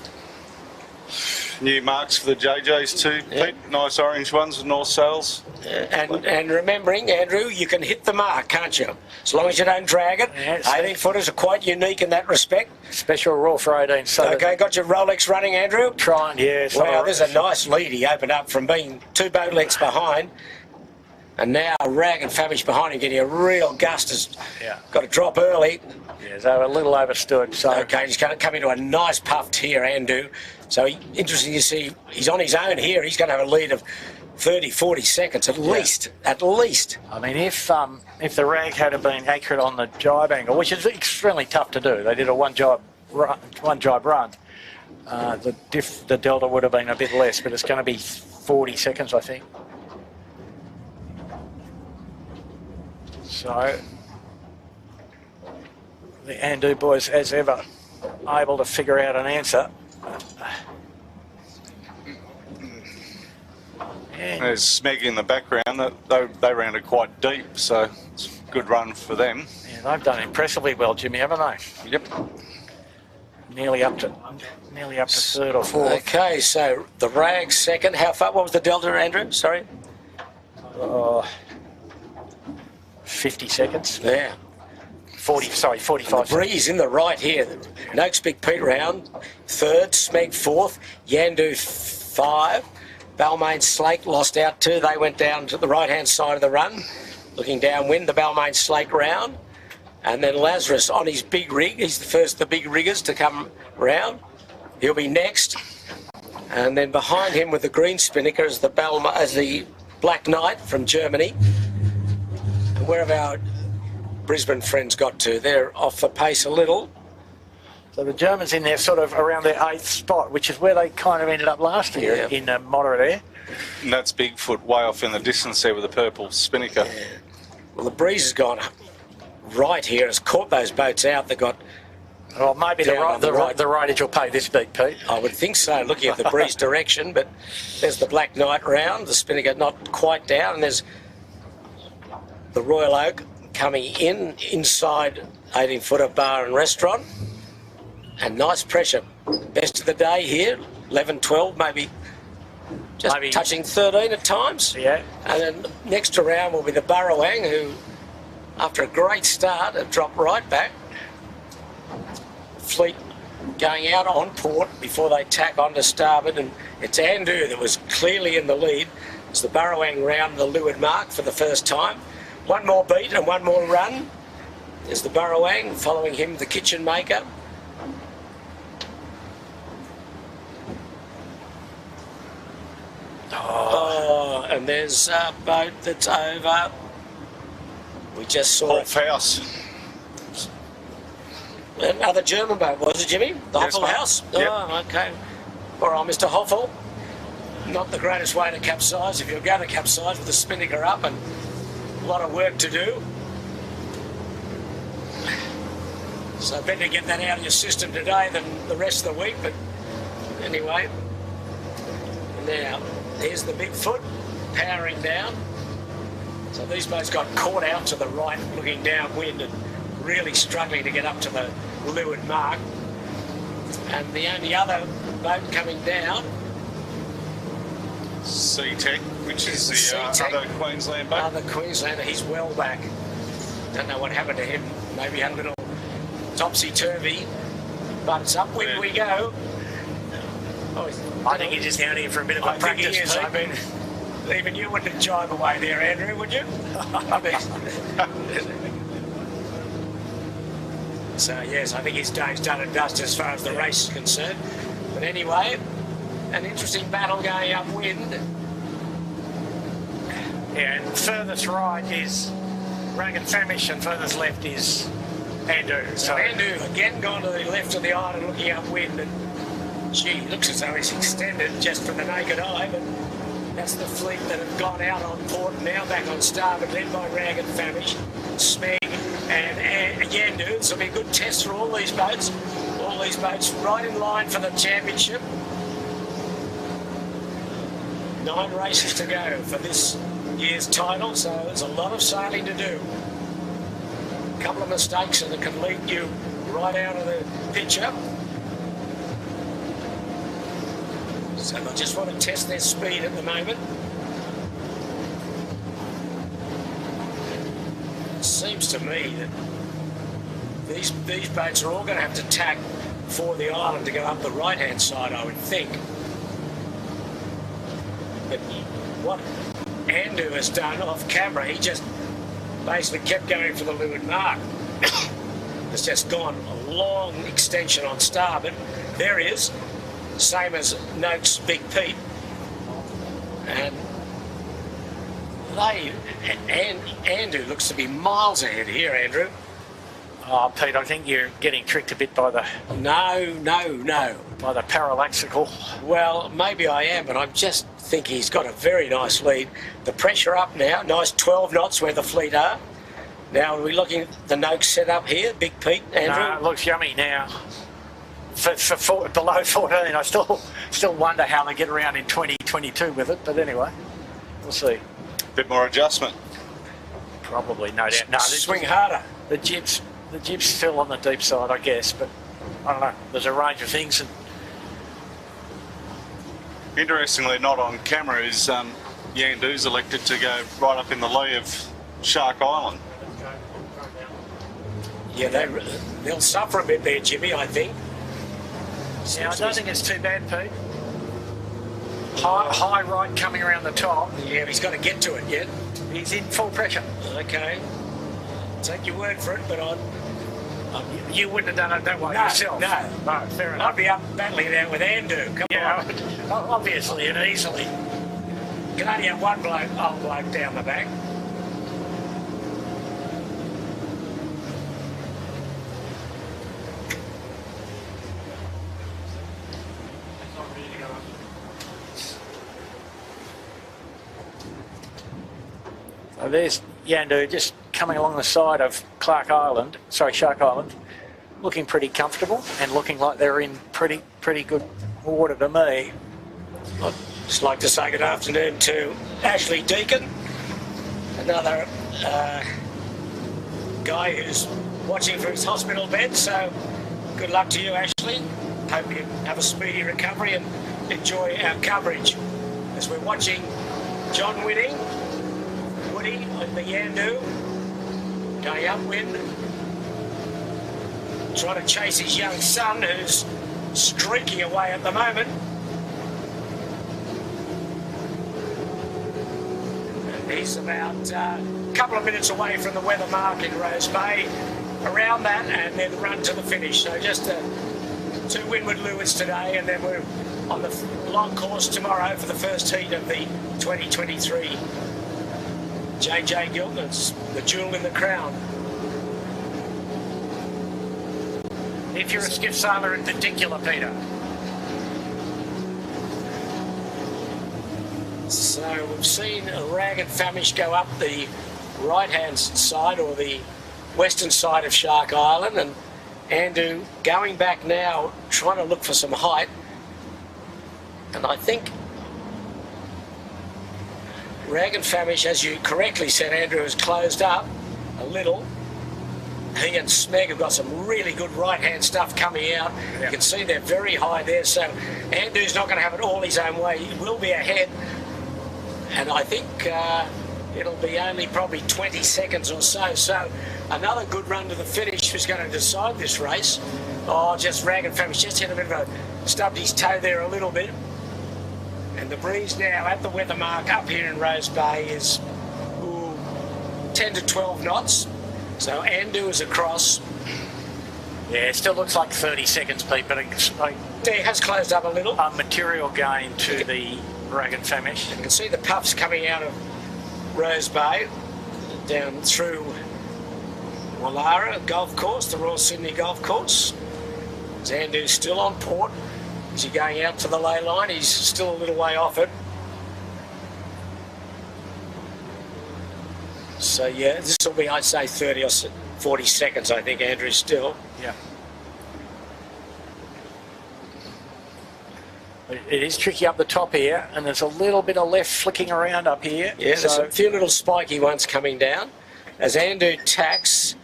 New marks for the JJs too, Yep. Pete. Nice orange ones with North Sails. And remembering, Andrew, you can hit the mark, can't you? As long as you don't drag it. Yes. 18-footers are quite unique in that respect. Special rule for 18. So Okay, got your Rolex running, Andrew? trying, yeah. Wow, there's a nice lead. He opened up from being 2 boat lengths behind. And now Rag and Famish behind him, getting a real gust. Has got to drop early. Yeah, so a little overstood. So Okay, he's going to come into a nice puff here, Andrew. So interesting to see, he's on his own here. He's going to have a lead of 30, 40 seconds at least. At least. I mean, if the Rag had been accurate on the jibe angle, which is extremely tough to do, they did a one jibe run. The delta would have been a bit less, but it's going to be 40 seconds, I think. So the Andu boys, as ever, able to figure out an answer. And There's Smeg in the background. They rounded quite deep, so it's a good run for them. yeah, they've done impressively well, Jimmy, haven't they? Yep. Nearly up to third or fourth. Okay, so the Rag second. How far? What was the delta, Andrew? Sorry. 50 seconds. Yeah. 45 The Breeze in the right here. Noakes Big Pete round. Third. Smeg fourth. Yandu 5. Balmain Slake lost out 2. They went down to the right-hand side of the run. Looking downwind, the Balmain Slake round. And then Lazarus on his big rig. He's the first of the big riggers to come round. He'll be next. And then behind him with the green spinnaker is the Black Knight from Germany. And where have our Brisbane friends got to? They're off the pace a little. So the Germans in there sort of around their 8th spot, which is where they kind of ended up last year in moderate air. And that's Bigfoot way off in the distance there with the purple spinnaker. Yeah. Well, the Breeze has gone right here. Has caught those boats out. They've got... Well, maybe the rightage will pay this beat, Pete. I would think so, looking at the Breeze direction. But there's the Black Knight round. The spinnaker not quite down. And there's the Royal Oak coming inside 18-footer bar and restaurant. And nice pressure. Best of the day here, 11, 12, maybe just Maybe touching 13 at times. Yeah. And then next around will be the Burrowang, who, after a great start, have dropped right back. Fleet going out on port before they tack onto starboard, and it's Andu that was clearly in the lead as the Burrowang round the leeward mark for the first time. One more beat and one more run. There's the Burrowang, following him the Kitchen Maker. Oh, and there's a boat that's over. We just saw House. another German boat, was it, Jimmy? The Yes, Hoffel mate. House? Yep. Oh, okay. All right, Mr. Hoffel. Not the greatest way to capsize if you're going to capsize with the spinnaker up and a lot of work to do. So better get that out of your system today than the rest of the week, but anyway. Now, here's the big foot powering down. So these boats got caught out to the right, looking downwind and really struggling to get up to the leeward mark. And the only other boat coming down, Sea-Tech, which is the Sea-Tech. other Queensland boat. other Queenslander, he's well back. Don't know what happened to him. Maybe had a little topsy-turvy, but it's upwind Yeah. we go. Oh, I think he's just down here for a bit of a I think he practice. is. I mean, even you wouldn't jibe away there, Andrew, would you? I mean, so, yes, I think his day's done and dusted as far as the race is concerned. But anyway, an interesting battle going upwind. Yeah, and furthest right is Ragged Famish and furthest left is Andu. So Andu again gone to the left of the island looking upwind, and gee, looks as though he's extended just from the naked eye, but that's the fleet that have gone out on port and now back on starboard, led by Ragged Famish, Smeg and Yandu. This will be a good test for all these boats. All these boats right in line for the championship. 9 races to go for this year's title, so there's a lot of sailing to do. A couple of mistakes and it can lead you right out of the picture. So they just want to test their speed at the moment. It seems to me that these boats are all going to have to tack for the island to go up the right-hand side, I would think. But what Andu has done off camera, he just basically kept going for the leeward mark. It's just gone a long extension on starboard. There he is, same as Noakes Big Pete. And Andu looks to be miles ahead here, Andrew. Oh, Pete, I think you're getting tricked a bit by the No. by the parallaxical. Well, maybe I am, but I just think he's got a very nice lead. The pressure up now, nice 12 knots where the fleet are. Now, are we looking at the Noakes set up here, Big Pete, Andrew? No, it looks yummy now. For below 14, I still wonder how they get around in 2022 with it, but anyway, we'll see. Bit more adjustment. Probably, no doubt. No, Swing harder. the jib's still on the deep side, I guess, but I don't know. There's a range of things, and Interestingly, not on camera, is Yandu's elected to go right up in the lee of Shark Island. Yeah, they'll suffer a bit there, Jimmy, I think. yeah, I don't think it's too bad, Pete. High right coming around the top. Yeah, he's got to get to it yet. He's in full pressure. Okay. Take your word for it, but You wouldn't have done it that way No, yourself. no. Fair enough. I'd be up battling it out with Andu. Come Yeah, on. obviously and easily. Can only have one old bloke down the back. So there's Yandu just coming along the side of Shark Island, looking pretty comfortable and looking like they're in pretty good water to me. I'd just like to say good afternoon to Ashley Deacon, another guy who's watching from his hospital bed, so good luck to you, Ashley. Hope you have a speedy recovery and enjoy our coverage as we're watching John winning, Woody in the Yandu, going upwind, trying to chase his young son who's streaking away at the moment. And he's about a couple of minutes away from the weather mark in Rose Bay, around that, and then run to the finish. So just 2 windward leewards today, and then we're on the long course tomorrow for the first heat of the 2023 J.J. Giltinan's, the jewel in the crown. If you're a skiff sailor in particular, Peter. So we've seen Rag and Famish go up the right-hand side, or the western side of Shark Island, and Andu going back now, trying to look for some height. And I think Rag and Famish, as you correctly said, Andrew, has closed up a little. He and Smeg have got some really good right-hand stuff coming out. Yeah. You can see they're very high there, so Andu's not going to have it all his own way. He will be ahead, and I think it'll be only probably 20 seconds or so. So another good run to the finish is going to decide this race. Oh, just Rag and Famish just hit a bit of a, stubbed his toe there a little bit. And the breeze now at the weather mark up here in Rose Bay is 10 to 12 knots. So Andu is across. Yeah, it still looks like 30 seconds, Pete, but it has closed up a little. Material gain to the Rag and Famish. You can see the puffs coming out of Rose Bay down through Wallara Golf Course, the Royal Sydney Golf Course. Andu's still on port. Is he going out to the ley line? He's still a little way off it. So yeah, this will be, I'd say, 30 or 40 seconds, I think, Andrew, still. Yeah. It is tricky up the top here, and there's a little bit of left flicking around up here. Yeah, there's a few little spiky ones coming down. As Andu tacks,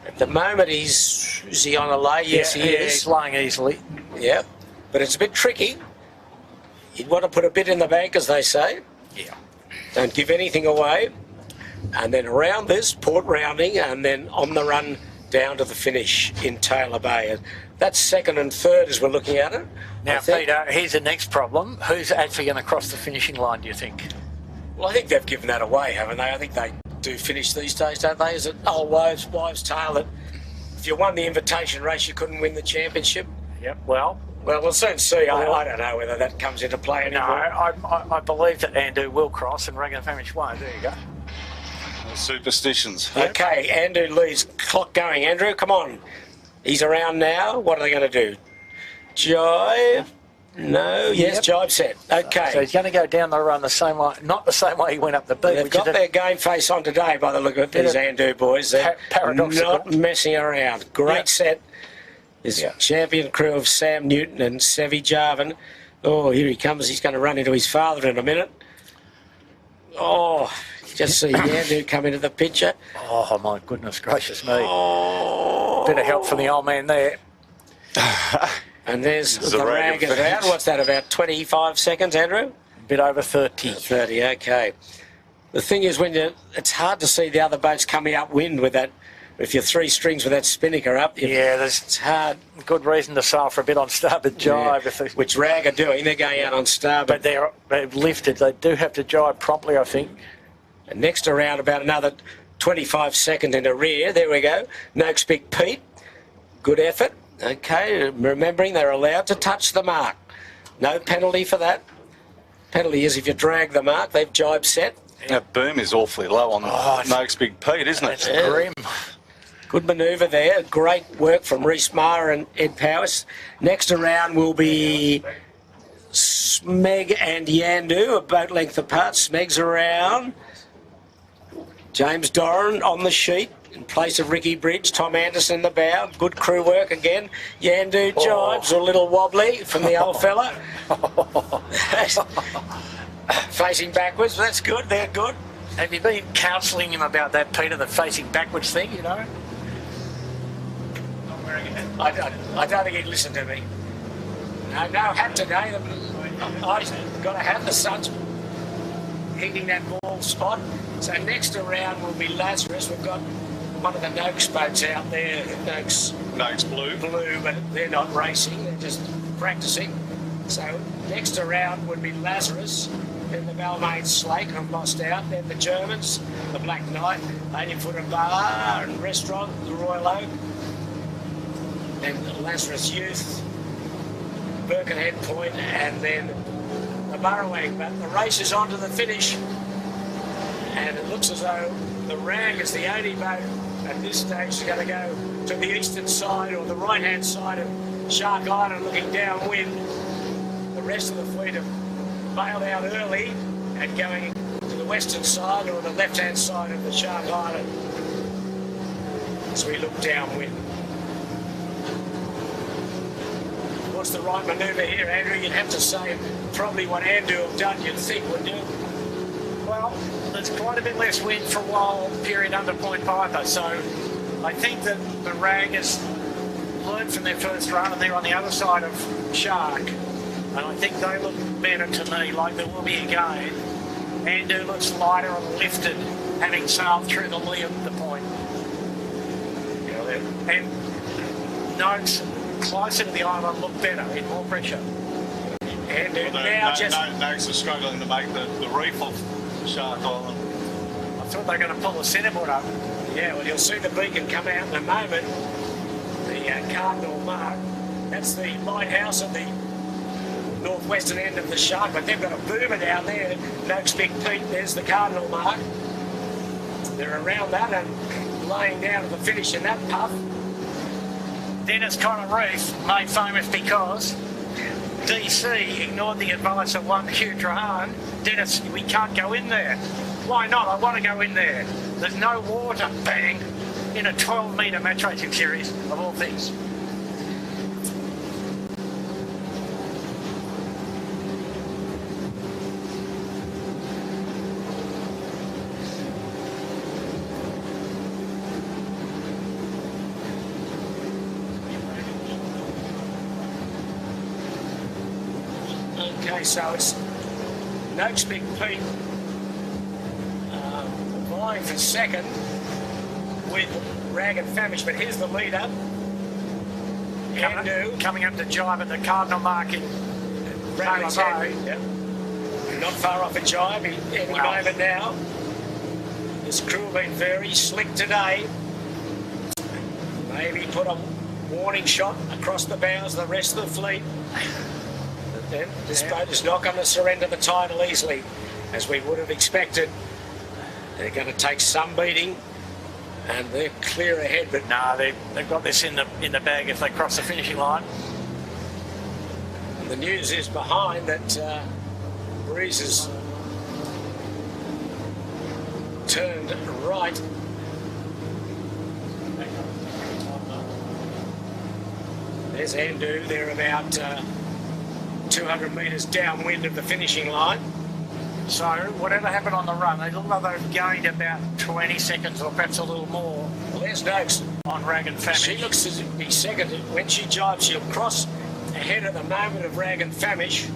at the moment is he on a lay? Yes, he is. He's laying easily. Yeah, but it's a bit tricky. You'd want to put a bit in the bank, as they say. Yeah. Don't give anything away. And then around this, port rounding, and then on the run down to the finish in Taylor Bay. And that's second and third as we're looking at it. Now, Peter, here's the next problem. Who's actually going to cross the finishing line, do you think? Well, I think they've given that away, haven't they? I think they do finish these days, don't they? Is it old wives' tale that if you won the invitation race, you couldn't win the championship? Yep, well, we'll soon see. I don't know whether that comes into play anymore. No, I believe that Andu will cross and Rag and Famish won't. There you go. Superstitions. Okay, Andu leads. Clock going. Andrew, come on. He's around now. What are they going to do? Jibe? No. Yes, jibe set. Okay. So he's going to go down the run the same way, not the same way he went up the beat. They've got their game face on today by the look of these Andu boys. They're not messing around. Great set. This champion crew of Sam Newton and Sevi Jarvan. Oh, here he comes. He's going to run into his father in a minute. Oh, just see Andu come into the picture. Oh, my goodness gracious me. Oh. Bit of help from the old man there. And there's the Rag around. What's that, about 25 seconds, Andrew? A bit over 30. 30, okay. The thing is, it's hard to see the other boats coming upwind with that. If you're three strings with that spinnaker up, it's hard. Good reason to sail for a bit on starboard jibe. Yeah. Which Rag are doing. They're going out on starboard. But they've lifted. They do have to jibe promptly, I think. And next around, about another 25 seconds in the rear. There we go. Noakes Big Pete. Good effort. Okay, remembering they're allowed to touch the mark. No penalty for that. Penalty is if you drag the mark. They've jibe set. That boom is awfully low on Noakes Big Pete, isn't it? It's grim. Good manoeuvre there. Great work from Reece Meyer and Ed Powers. Next around will be Smeg and Yandu, a boat length apart. Smeg's around. James Doran on the sheet in place of Ricky Bridge. Tom Anderson in the bow. Good crew work again. Yandu jibes a little wobbly from the old fella. Facing backwards. That's good. They're good. Have you been counselling him about that, Peter, the facing backwards thing, you know? I don't think he'd listen to me. No hat today. I've got to have the sun's hitting that ball spot. So next around will be Lazarus. We've got one of the Noakes boats out there. Noakes Blue. Blue, but they're not racing, they're just practicing. So next around would be Lazarus, then the Balmain Slate, I've lost out, then the Germans, the Black Knight, 80-footer bar and restaurant, the Royal Oak, then the Lazarus Youth, Birkenhead Point, and then the Burrowing. But the race is on to the finish, and it looks as though the Rag is the only boat at this stage is going to go to the eastern side or the right-hand side of Shark Island looking downwind. The rest of the fleet have bailed out early and going to the western side or the left-hand side of the Shark Island as we look downwind. What's the right manoeuvre here, Andrew? You'd have to say probably what Andrew have done, you'd think, wouldn't you? Well, there's quite a bit less wind for a while period under Point Piper, so I think that the Rag has learned from their first run and they're on the other side of Shark, and I think they look better to me, like there will be again. Andu looks lighter and lifted, having sailed through the lee of the point. And Noakes closer to the island look better, in more pressure. And now Noakes are struggling to make the reef off Shark Island. I thought they were going to pull the centreboard up. Yeah, well, you'll see the beacon come out in a moment. The Cardinal Mark, that's the lighthouse at the northwestern end of the Shark, but they've got a boomer down there, Noakes Big Pete, there's the Cardinal Mark. They're around that and laying down to the finish in that puff. Dennis Connor Reef made famous because DC ignored the advice of one Hugh Trahan. Dennis, we can't go in there. Why not? I want to go in there. There's no water. Bang. In a 12-metre match racing series, of all things. Okay, so it's Noakes Big Pete vying for second with Rag and Famish, but here's the leader. Coming up to jibe at the Cardinal Mark in Bradley's Bay. Yep. Not far off a jibe any moment now. This crew have been very slick today. Maybe put a warning shot across the bows of the rest of the fleet. But then this boat is not going to surrender the title easily, as we would have expected. They're going to take some beating, and they're clear ahead. But no, they've got this in the bag if they cross the finishing line. The news is behind that Breeze has turned right. There's Andu. They're about 200 metres downwind of the finishing line. So whatever happened on the run, they look like they've gained about 20 seconds or perhaps a little more. Well, there's Noakes on Rag and Famish. She looks to be second. When she jibes, she'll cross ahead at the moment of Rag and Famish.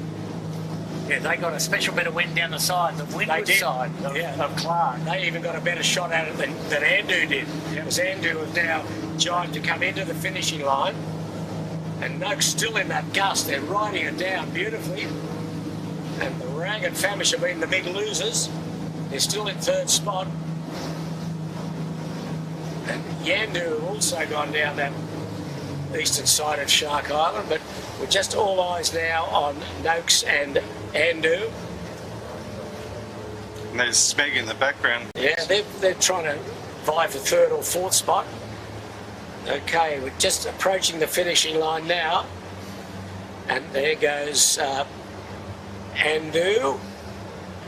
Yeah, they got a special bit of wind down the side, the windward side of Clark. They even got a better shot at it than Andu did. Because Andu has now jibed to come into the finishing line. And Noakes still in that gust. They're riding it down beautifully. And the Rag and Famish have been the big losers. They're still in third spot. And Yandu have also gone down that eastern side of Shark Island, but we're just all eyes now on Noakes and Andu. And there's Smeg in the background. Yeah, they're trying to vie for third or fourth spot. Okay, we're just approaching the finishing line now. And there goes Andu.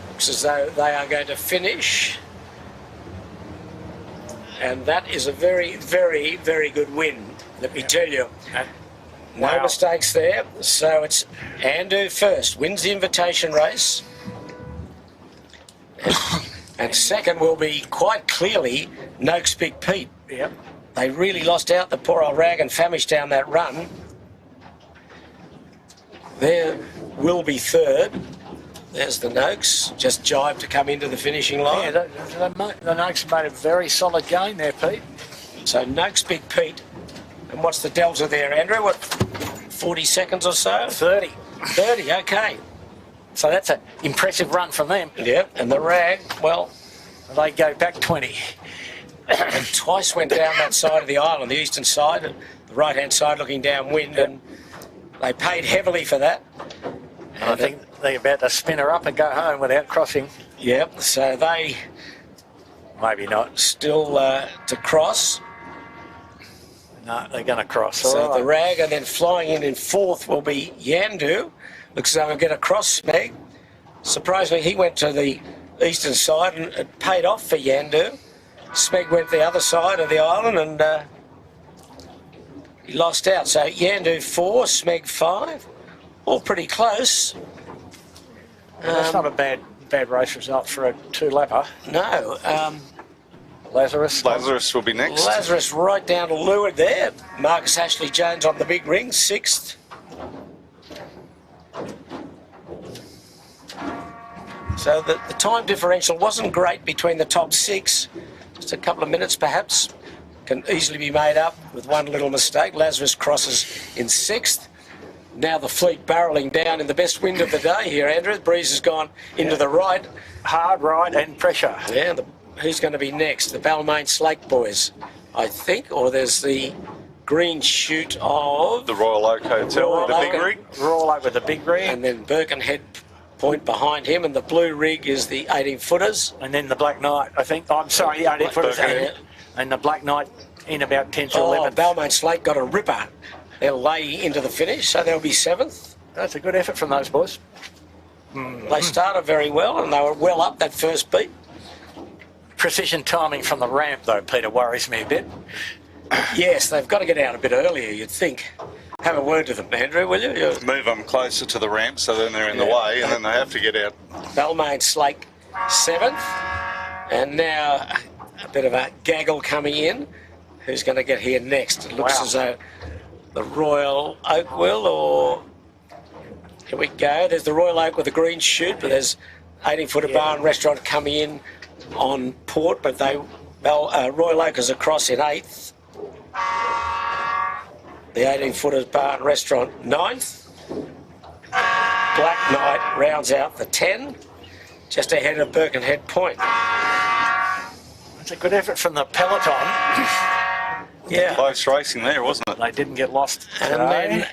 Looks as though they are going to finish. And that is a very, very, very good win, let me tell you. No mistakes there. So it's Andu first, wins the invitation race. And second will be quite clearly Noakes Big Pete. Yep. They really lost out the poor old Rag and Famish down that run. There will be third. There's the Noakes, just jibed to come into the finishing line. Yeah, the Noakes made a very solid game there, Pete. So Noakes, Big Pete. And what's the delta there, Andrew? What, 40 seconds or so? 30. 30, okay. So that's an impressive run from them. Yep, and the Rag, well, They go back 20. and twice went down that side of the island, the eastern side, and the right-hand side looking downwind, and they paid heavily for that. And I think they're about to spin her up and go home without crossing. Yep, so they Maybe not. still to cross. No, they're going to cross. So All right. the Rag, and then flying in fourth will be Yandu. Looks as though he'll get a cross Smeg. Surprisingly, he went to the eastern side and it paid off for Yandu. Smeg went the other side of the island and he lost out. So Yandu 4, Smeg 5. All pretty close. That's not a bad race result for a two-lapper. No. Lazarus. Lazarus will be next. Lazarus right down to leeward there. Marcus Ashley Jones on the big ring, 6th. So the time differential wasn't great between the top 6. Just a couple of minutes perhaps. Can easily be made up with one little mistake. Lazarus crosses in 6th. Now the fleet barrelling down in the best wind of the day here, Andrew. The breeze has gone into the right. Hard right and pressure. Yeah, who's going to be next? The Balmain Slake boys, I think. Or there's the green chute of... The Royal Oak Hotel Royal with the big Oak. rig. Roll over the big rig. And then Birkenhead Point behind him. And the blue rig is the 18-footers. And then the Black Knight, I think. I'm sorry, the 18-footers. Birkenhead. And the Black Knight in about 10 to Oh, 11. Balmain Slake got a ripper. They'll lay into the finish, so they'll be 7th. That's a good effort from those boys. They started very well, and they were well up that first beat. Precision timing from the ramp, though, Peter, worries me a bit. Yes, they've got to get out a bit earlier, you'd think. Have a word to them, Andrew, will you? Move them closer to the ramp so then they're in the Yeah. way and then they have to get out. Balmain Slake 7th. And now a bit of a gaggle coming in. Who's going to get here next? It looks Wow. as though the Royal Oak will, or... Here we go. There's the Royal Oak with the green chute, but there's 18-footer bar and restaurant coming in on port, but Royal Oak is across in 8th. The 18-footers bar and restaurant 9th. Black Knight rounds out the 10, just ahead of Birkenhead Point. It's a good effort from the peloton. Yeah. Close racing there, wasn't it? They didn't get lost And today. then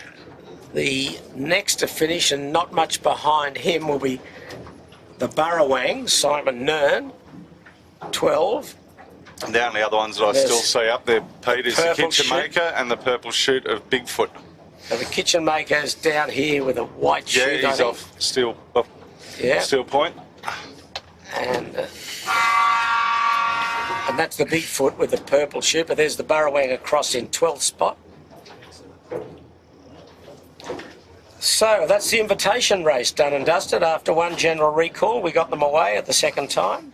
the next to finish, and not much behind him, will be the Burrawang, Simon Nern, 12. And down the other ones that I There's still see up there, Pete, is the purple Kitchen chute. Maker and the purple chute of Bigfoot. So the kitchen maker's down here with a white Yeah, chute. I he's think. off Steel Point. And that's the Bigfoot with the purple chute, but there's the Burrawang across in 12th spot. So that's the invitation race done and dusted. After one general recall, we got them away at the second time.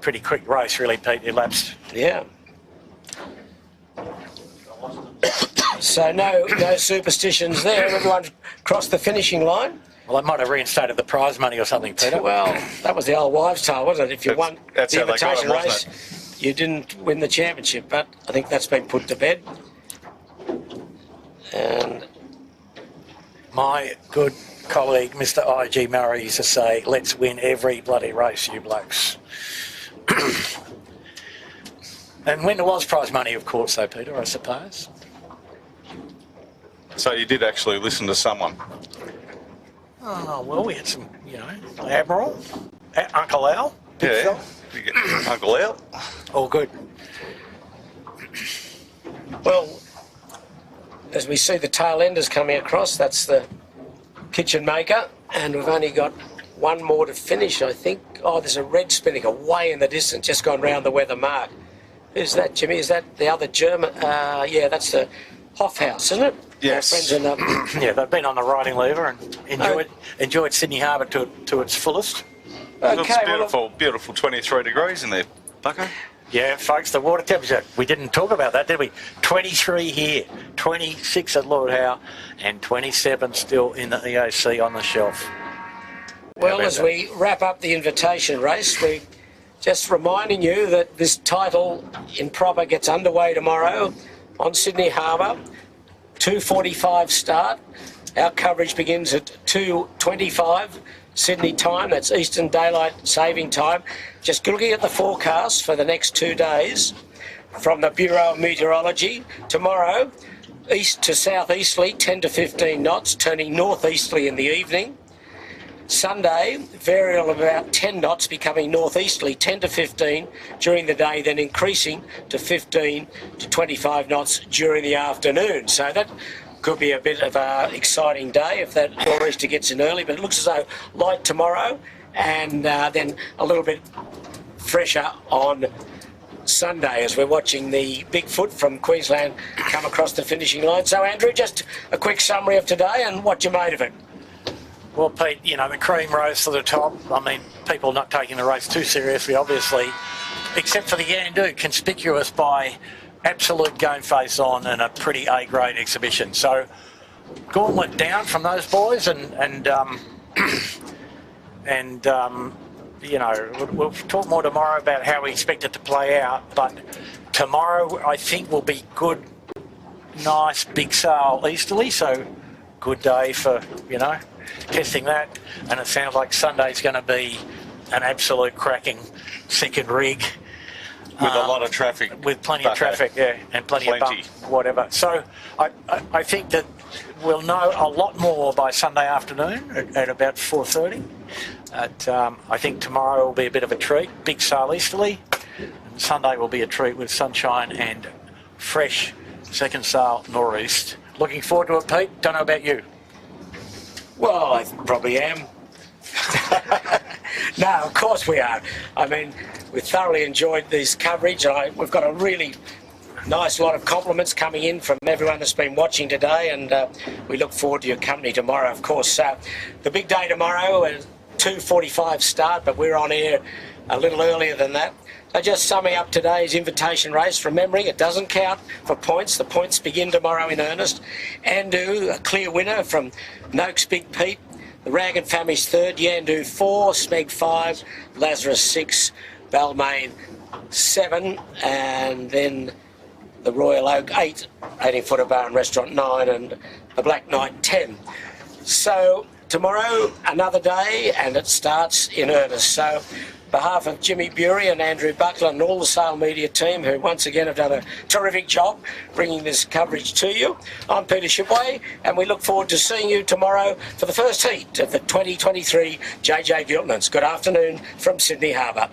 Pretty quick race, really, Pete. Elapsed. Yeah. So no superstitions there. Everyone crossed the finishing line. Well, they might have reinstated the prize money or something, Peter. Well, that was the old wives' tale, wasn't it? If you won That's the how they got invitation it, wasn't race, you didn't win the championship. But I think that's been put to bed. And My good colleague, Mr. I.G. Murray, used to say, let's win every bloody race, you blokes. And when there was prize money, of course, though, Peter, I suppose. So you did actually listen to someone. Oh, well, we had some, Admiral, Uncle Al. big Yeah. fella. You get Uncle Al. All good. well, as we see the tail enders coming across, that's the kitchen maker, and we've only got one more to finish, I think. Oh, there's a red spinnaker way in the distance, just gone round the weather mark. Who's that, Jimmy? Is that the other German? Yeah, that's the Hoffhaus, isn't it? Yes. Our friends in the... Yeah, they've been on the riding lever and enjoyed Sydney Harbour to its fullest. Looks Okay, beautiful, beautiful 23 degrees in there, Bucko. Yeah, folks, the water temperature, we didn't talk about that, did we? 23 here, 26 at Lord Howe, and 27 still in the EOC on the shelf. Well, as we wrap up the invitation race, we just reminding you that this title in proper gets underway tomorrow on Sydney Harbour, 2:45 start. Our coverage begins at 2:25 Sydney time, that's Eastern Daylight Saving Time. Just looking at the forecast for the next 2 days from the Bureau of Meteorology. Tomorrow, east to southeasterly, 10 to 15 knots, turning northeasterly in the evening. Sunday, variable of about 10 knots, becoming northeasterly 10 to 15 during the day, then increasing to 15 to 25 knots during the afternoon. So that could be a bit of an exciting day if that nor'easter gets in early, but it looks as though light tomorrow and then a little bit fresher on Sunday as we're watching the Bigfoot from Queensland come across the finishing line. So, Andrew, just a quick summary of today and what you made of it. Well, Pete, you know, the cream rose to the top. I mean, people not taking the race too seriously, obviously, except for the Yandu, conspicuous by absolute game face on and a pretty A-grade exhibition. So, gauntlet down from those boys and you know, we'll talk more tomorrow about how we expect it to play out, but tomorrow I think will be good, nice, big sail easterly, so good day for, you know, testing that, and it sounds like Sunday's going to be an absolute cracking second rig. With a lot of traffic. With plenty of traffic, yeah, and plenty of bump, whatever. So I think that we'll know a lot more by Sunday afternoon at about 4:30. I think tomorrow will be a bit of a treat, big sail easterly. And Sunday will be a treat with sunshine and fresh second sail nor'east. Looking forward to it, Pete. Don't know about you. Well, I probably am. No, of course we are. I mean, we thoroughly enjoyed this coverage. We've got a really nice lot of compliments coming in from everyone that's been watching today, and we look forward to your company tomorrow, of course. The big day tomorrow, 2:45 start, but we're on air a little earlier than that. So just summing up today's invitation race, remembering it doesn't count for points. The points begin tomorrow in earnest. Andu, a clear winner from Noakes Big Pete. The Rag and Family's third, Yandu 4, Smeg 5, Lazarus 6, Balmain 7, and then the Royal Oak 8, 18-footer bar and restaurant 9, and the Black Knight 10. So tomorrow, another day, and it starts in earnest. So on behalf of Jimmy Bury and Andrew Buckler and all the Sail Media team, who once again have done a terrific job bringing this coverage to you, I'm Peter Shipway, and we look forward to seeing you tomorrow for the first heat of the 2023 JJ Giltinans. Good afternoon from Sydney Harbour.